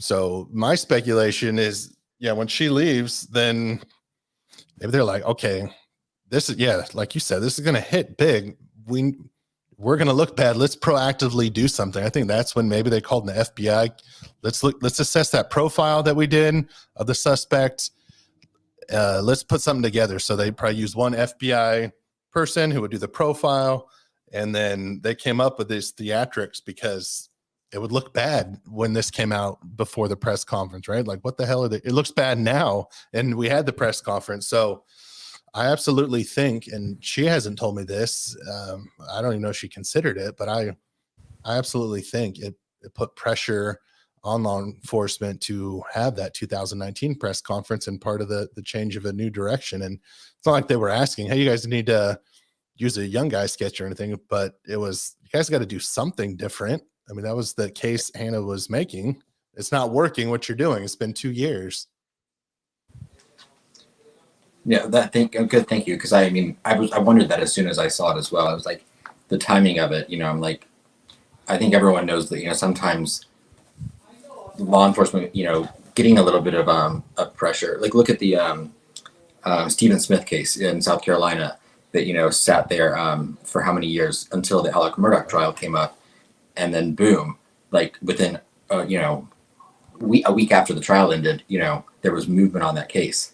S2: So my speculation is, yeah, when she leaves, then maybe they're like, okay, this is, yeah, like you said, this is going to hit big. We're going to look bad. Let's proactively do something. I think that's when maybe they called in the FBI. Let's assess that profile that we did of the suspect. Let's put something together. So they probably used one FBI person who would do the profile. And then they came up with this theatrics because it would look bad when this came out before the press conference, right? Like, what the hell are they? It looks bad now. And we had the press conference. So I absolutely think, and she hasn't told me this, I don't even know if she considered it, but I absolutely think it put pressure on law enforcement to have that 2019 press conference and part of the change of a new direction. And it's not like they were asking, hey, you guys need to use a young guy sketch or anything, but it was, you guys got to do something different. I mean, that was the case Hannah was making. It's not working what you're doing. It's been 2 years.
S1: Yeah, good. Thank you. Because I mean, I wondered that as soon as I saw it as well. I was like, the timing of it. I'm like, I think everyone knows that sometimes law enforcement, getting a little bit of pressure. Like, look at the Stephen Smith case in South Carolina that sat there for how many years until the Alec Murdaugh trial came up, and then boom, like within a week after the trial ended, there was movement on that case.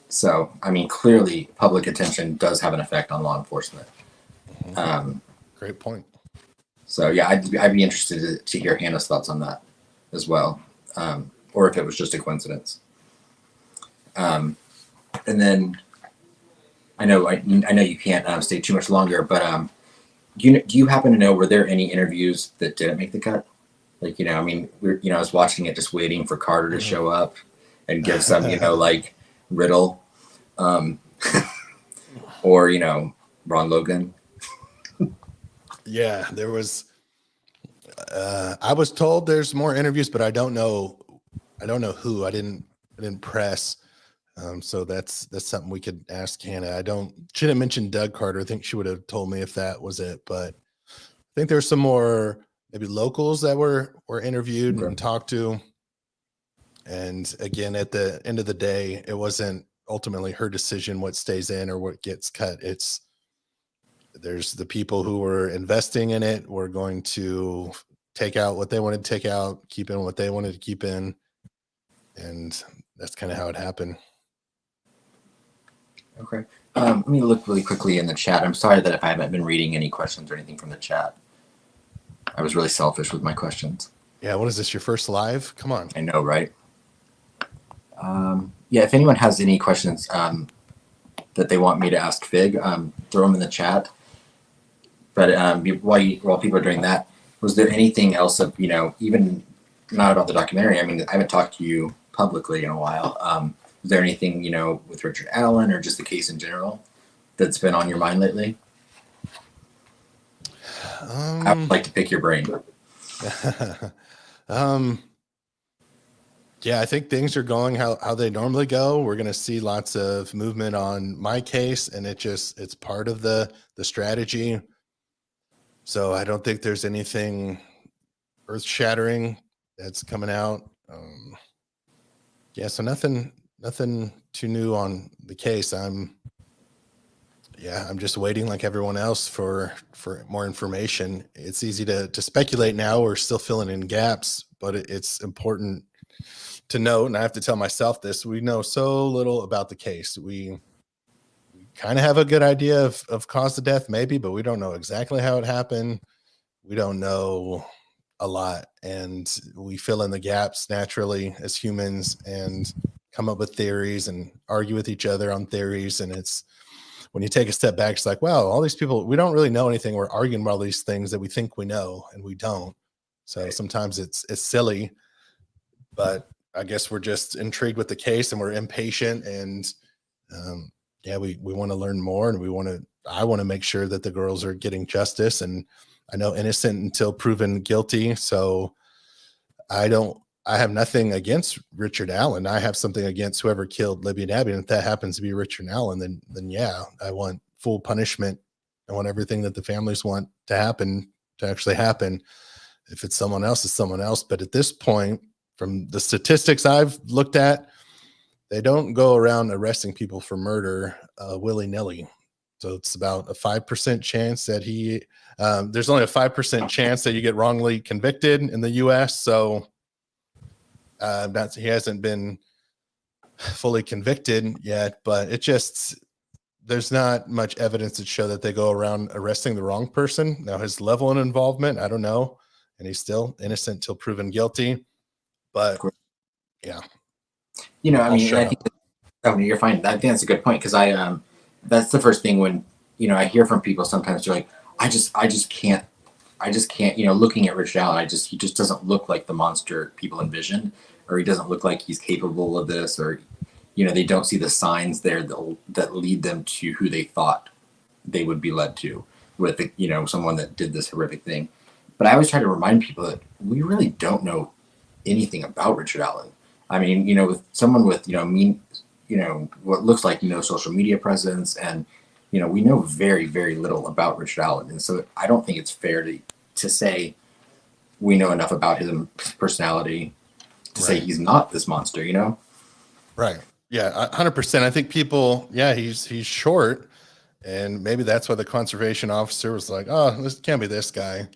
S1: So, I mean, clearly public attention does have an effect on law enforcement.
S2: Great point.
S1: So, yeah, I'd be interested to hear Hannah's thoughts on that as well, or if it was just a coincidence. And then I know you can't stay too much longer, but do you happen to know, were there any interviews that didn't make the cut? Like, I mean, I was watching it just waiting for Carter to show up and give some, like riddle, or, Ron Logan.
S2: Yeah, there was, I was told there's more interviews, but I don't know who. I didn't press. So that's something we could ask Hannah. She didn't mention Doug Carter. I think she would have told me if that was it, but I think there's some more maybe locals that were interviewed and talked to. And again, at the end of the day, it wasn't ultimately her decision what stays in or what gets cut. There's the people who were investing in it were going to take out what they wanted to take out, keep in what they wanted to keep in. And that's kind of how it happened.
S1: Okay. Let me look really quickly in the chat. I'm sorry that if I haven't been reading any questions or anything from the chat. I was really selfish with my questions.
S2: Yeah. What is this? Your first live? Come on.
S1: I know, right? Yeah. If anyone has any questions that they want me to ask Fig, throw them in the chat. But while people are doing that, was there anything else of, even not about the documentary? I mean, I haven't talked to you publicly in a while. Is there anything, with Richard Allen or just the case in general that's been on your mind lately? I would like to pick your brain.
S2: Yeah, I think things are going how they normally go. We're going to see lots of movement on my case, and it's part of the strategy. So I don't think there's anything earth shattering that's coming out. Yeah, so nothing too new on the case. I'm just waiting like everyone else for more information. It's easy to speculate now. We're still filling in gaps, but it's important to note, and I have to tell myself this: we know so little about the case. We kind of have a good idea of cause of death, maybe, but we don't know exactly how it happened. We don't know a lot, and we fill in the gaps naturally as humans and come up with theories and argue with each other on theories. And it's when you take a step back, it's like, wow, all these people, we don't really know anything. We're arguing about all these things that we think we know, and we don't. So sometimes it's silly, but I guess we're just intrigued with the case and we're impatient, and we want to learn more, and I want to make sure that the girls are getting justice. And I know innocent until proven guilty. So I have nothing against Richard Allen. I have something against whoever killed Libby and Abby. And if that happens to be Richard Allen, then yeah, I want full punishment. I want everything that the families want to happen to actually happen. If it's someone else, it's someone else. But at this point, from the statistics I've looked at, they don't go around arresting people for murder willy-nilly. So it's about a 5% chance that there's only a 5% chance that you get wrongly convicted in the US. So he hasn't been fully convicted yet, but there's not much evidence to show that they go around arresting the wrong person. Now, his level of involvement, I don't know. And he's still innocent till proven guilty. But yeah.
S1: I think you're fine. I think that's a good point, because that's the first thing when, I hear from people sometimes. They're like, I just can't, looking at Richard Allen, he just doesn't look like the monster people envisioned, or he doesn't look like he's capable of this, or, they don't see the signs there that lead them to who they thought they would be led to with, someone that did this horrific thing. But I always try to remind people that we really don't know anything about Richard Allen. I mean, with someone with, what looks like no social media presence, and, we know very, very little about Richard Allen. And so I don't think it's fair to say we know enough about his personality to say he's not this monster,
S2: Right. Yeah, 100%. I think people, he's short, and maybe that's why the conservation officer was like, oh, this can't be this guy,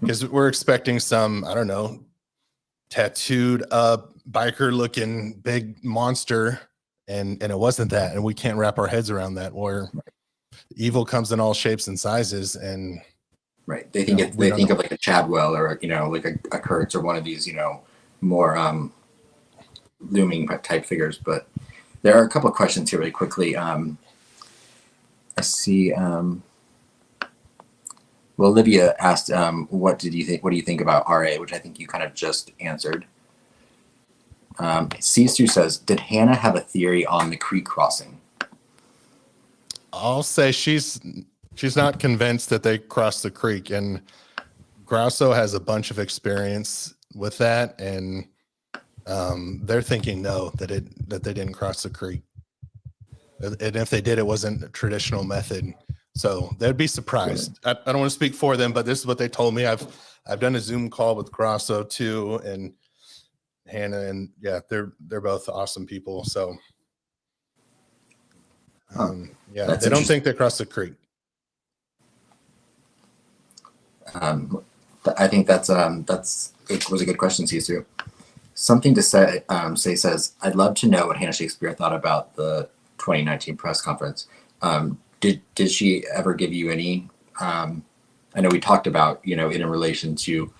S2: because we're expecting some, I don't know, tattooed up biker looking big monster, and it wasn't that, and we can't wrap our heads around that, where evil comes in all shapes and sizes. And
S1: they think of like a Chadwell, or like a Kurtz, or one of these more looming type figures. But there are a couple of questions here really quickly. I see well, Olivia asked, what do you think about RA, which I think you kind of just answered. Sisu says, did Hannah have a theory on the creek crossing?
S2: I'll say she's not convinced that they crossed the creek, and Grasso has a bunch of experience with that, and they're thinking no, that they didn't cross the creek, and if they did, it wasn't a traditional method. So they'd be surprised. I don't want to speak for them, but this is what they told me. I've done a Zoom call with Grasso too, and Hannah, and yeah, they're both awesome people. So they don't think they crossed the creek.
S1: I think it was a good question, Sisu. Something to say says, I'd love to know what Hannah Shakespeare thought about the 2019 press conference. Did she ever give you any? I know we talked about in relation to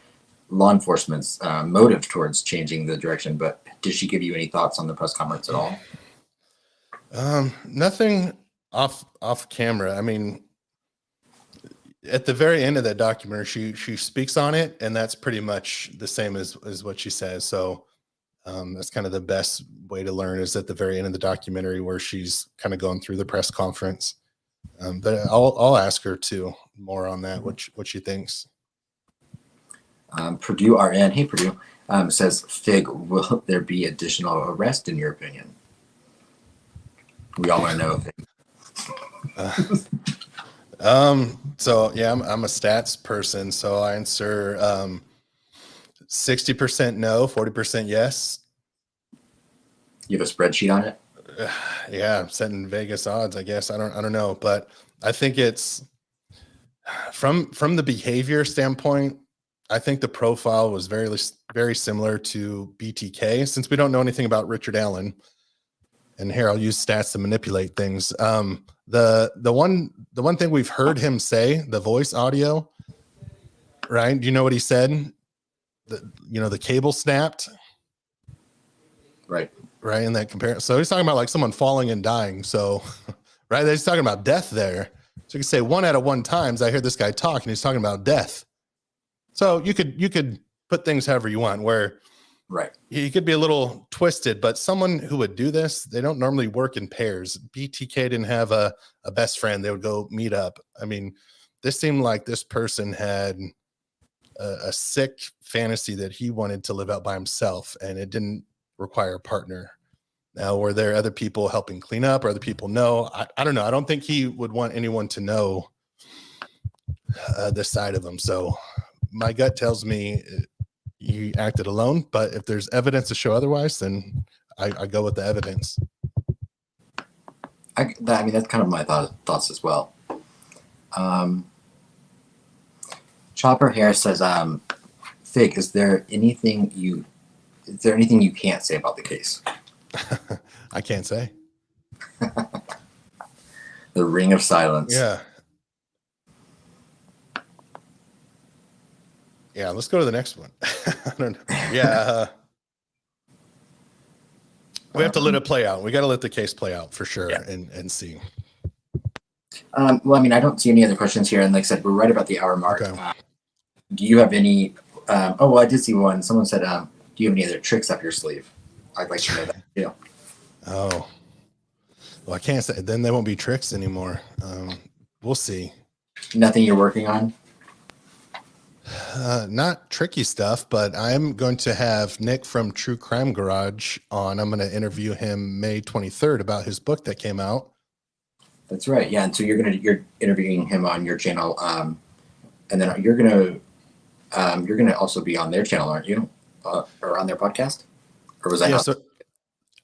S1: law enforcement's motive towards changing the direction, but did she give you any thoughts on the press conference at all?
S2: Nothing off camera. I mean, at the very end of that documentary, she speaks on it, and that's pretty much the same as what she says. So That's kind of the best way to learn, is at the very end of the documentary where she's kind of going through the press conference. But I'll ask her too more on that, what she thinks.
S1: Purdue RN, hey Purdue, says, Fig, will there be additional arrest in your opinion? We all want to know.
S2: So yeah, I'm a stats person, so I answer 60% no, 40% yes.
S1: You have a spreadsheet on it?
S2: Yeah, I'm setting Vegas odds, I guess. I don't know, but I think it's from the behavior standpoint. I think the profile was very similar to BTK, since we don't know anything about Richard Allen. And here I'll use stats to manipulate things. The one thing we've heard him say, the voice audio, right? Do you know what he said? The cable snapped.
S1: Right.
S2: Right. In that comparison. So he's talking about like someone falling and dying. So, right. He's talking about death there. So you can say 1 out of 1 times I hear this guy talk and he's talking about death. So you could put things however you want, where
S1: right,
S2: he could be a little twisted, but someone who would do this, they don't normally work in pairs. BTK didn't have a best friend. They would go meet up. I mean, this seemed like this person had a sick fantasy that he wanted to live out by himself, and it didn't require a partner. Now, were there other people helping clean up, or other people know? I don't know. I don't think he would want anyone to know this side of him. So my gut tells me he acted alone, but if there's evidence to show otherwise, then I go with the evidence.
S1: I mean, that's kind of my thoughts as well. Chopper Harris says, Fig, is there anything you can't say about the case?
S2: I can't say.
S1: The ring of silence.
S2: Yeah, let's go to the next one. I don't know. Yeah. We have to let it play out. We got to let the case play out for sure, yeah. and see.
S1: Well, I mean, I don't see any other questions here. And like I said, we're right about the hour mark. Okay. Do you have any, well, I did see one. Someone said, do you have any other tricks up your sleeve? I'd like to know that too.
S2: Oh, well, I can't say, then they won't be tricks anymore. We'll see.
S1: Nothing you're working on?
S2: Not tricky stuff, but I'm going to have Nick from True Crime Garage on. I'm going to interview him May 23rd about his book that came out.
S1: That's right. Yeah. And so you're interviewing him on your channel. And then you're going to also be on their channel, aren't you? Or on their podcast? Or was that?
S2: Yeah,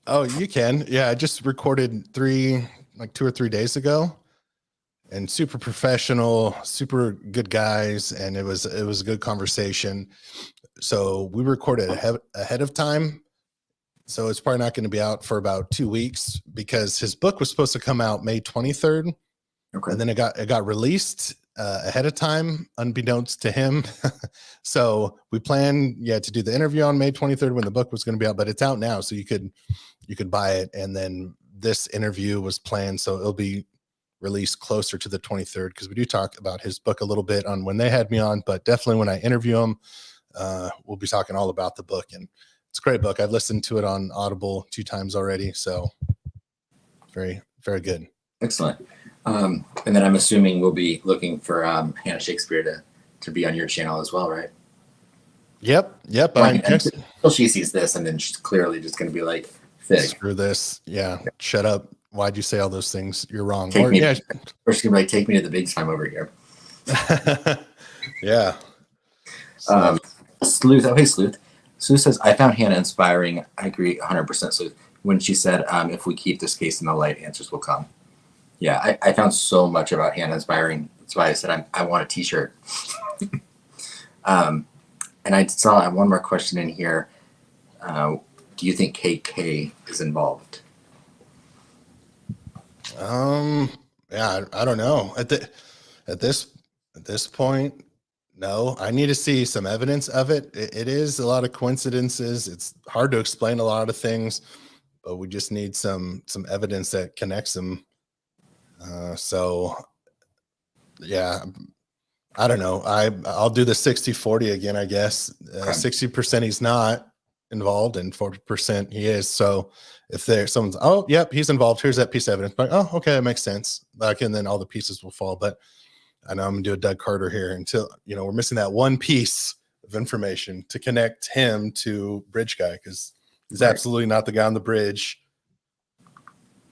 S2: oh, you can. Yeah. I just recorded 2 or 3 days ago. And super professional, super good guys, and it was a good conversation. So we recorded ahead of time, so it's probably not going to be out for about 2 weeks, because his book was supposed to come out May 23rd, okay. And then it got released ahead of time, unbeknownst to him. So we planned to do the interview on May 23rd when the book was going to be out, but it's out now, so you could buy it. And then this interview was planned, so it'll be released closer to the 23rd, because we do talk about his book a little bit on when they had me on, but definitely when I interview him, we'll be talking all about the book. And it's a great book. I've listened to it on Audible 2 times already, so very, very good.
S1: Excellent. And then I'm assuming we'll be looking for Hannah Shakespeare to be on your channel as well, right?
S2: Yep.
S1: Until she sees this, and then she's clearly just going to be like, Fig.
S2: Screw this. Yeah. Shut up. Why'd you say all those things? You're wrong.
S1: Or she's going to be like, take me to the big time over here.
S2: Yeah.
S1: Sleuth. Oh, hey, Sleuth. Sleuth says, I found Hannah inspiring. I agree 100%, Sleuth. When she said, if we keep this case in the light, answers will come. Yeah, I found so much about Hannah inspiring. That's why I said I want a t-shirt. And I saw one more question in here. Do you think KK is involved?
S2: Yeah, I don't know. At this point, no. I need to see some evidence of it. It is a lot of coincidences. It's hard to explain a lot of things, but we just need some evidence that connects them. So yeah, I don't know. I'll do the 60-40 again, I guess. 60% he's not, involved and 40% he is. So if there's someone's, oh, yep, he's involved. Here's that piece of evidence. Like, oh, okay, that makes sense. Like, and then all the pieces will fall. But I know I'm gonna do a Doug Carter here until, we're missing that one piece of information to connect him to Bridge Guy, because he's
S1: Right.
S2: absolutely not the guy on the bridge.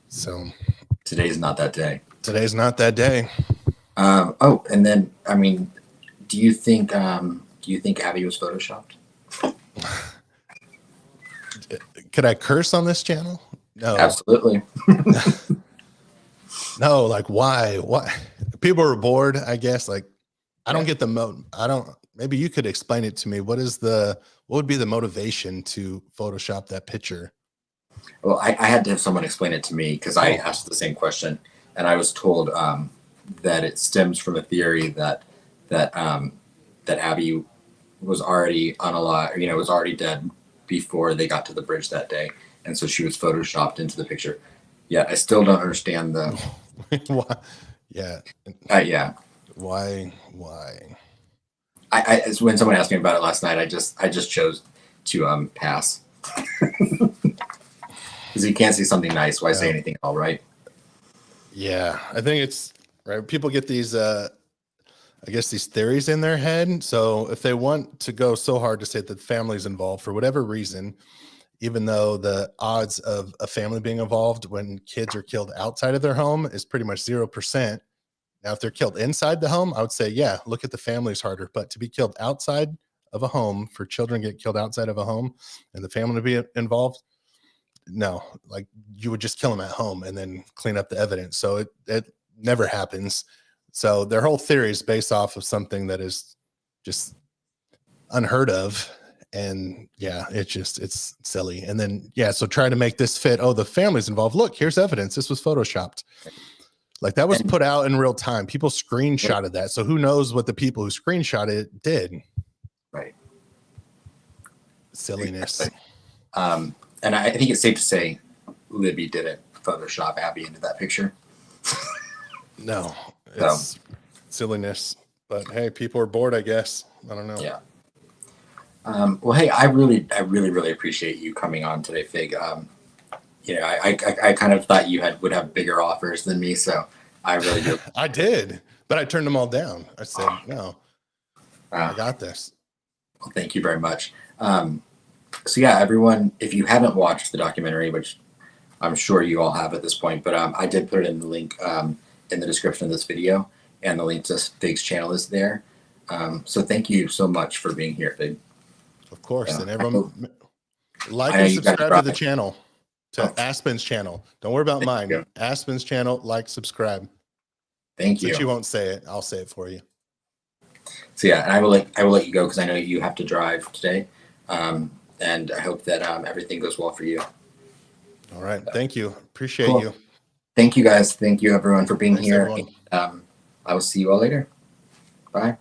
S2: So
S1: Today's not that day.
S2: today's not that day.
S1: And then, I mean, do you think Abby was photoshopped?
S2: Could I curse on this channel? No.
S1: Absolutely.
S2: No, like why? People are bored, I guess. Like, I don't get the maybe you could explain it to me. What would be the motivation to Photoshop that picture?
S1: Well, I had to have someone explain it to me, because I asked the same question, and I was told that it stems from a theory that Abby was already unalive, was already dead before they got to the bridge that day, and so she was photoshopped into the picture. Yeah, I still don't understand the.
S2: Why? Yeah.
S1: Yeah.
S2: Why?
S1: It's when someone asked me about it last night, I just chose to pass. Because you can't see something nice, why say anything at all, right?
S2: Yeah, I think it's right. People get these, I guess, these theories in their head. So if they want to go so hard to say that the family's involved for whatever reason, even though the odds of a family being involved when kids are killed outside of their home is pretty much 0%. Now, if they're killed inside the home, I would say, yeah, look at the families harder. But to be killed outside of a home, for children to get killed outside of a home and the family to be involved, no, like you would just kill them at home and then clean up the evidence. So it never happens. So their whole theory is based off of something that is just unheard of. And yeah, it's silly. And then, so try to make this fit. Oh, the family's involved. Look, here's evidence. This was photoshopped. Like, that was put out in real time. People screenshotted that. So who knows what the people who screenshot it did.
S1: Right.
S2: Silliness.
S1: Exactly. And I think it's safe to say Libby didn't Photoshop Abby into that picture.
S2: No, it's silliness. But hey, people are bored, I guess. I don't know.
S1: Yeah. Well, hey, I really appreciate you coming on today, Fig. I kind of thought you would have bigger offers than me, so I really do.
S2: I did, but I turned them all down. I said, no, I got this.
S1: Well, thank you very much. So yeah, everyone, if you haven't watched the documentary, which I'm sure you all have at this point, but I did put it in the link in the description of this video, and the link to Fig's channel is there. So thank you so much for being here, Fig.
S2: Of course, and everyone like and subscribe to the channel, to Aspen's channel. Don't worry about mine. Aspen's channel, like, subscribe.
S1: Thank you.
S2: Since you won't say it, I'll say it for you.
S1: So yeah, and I will let you go, because I know you have to drive today. And I hope that everything goes well for you.
S2: All right. Thank you. Appreciate you.
S1: Thank you, guys. Thank you, everyone, for being here. I will see you all later. Bye.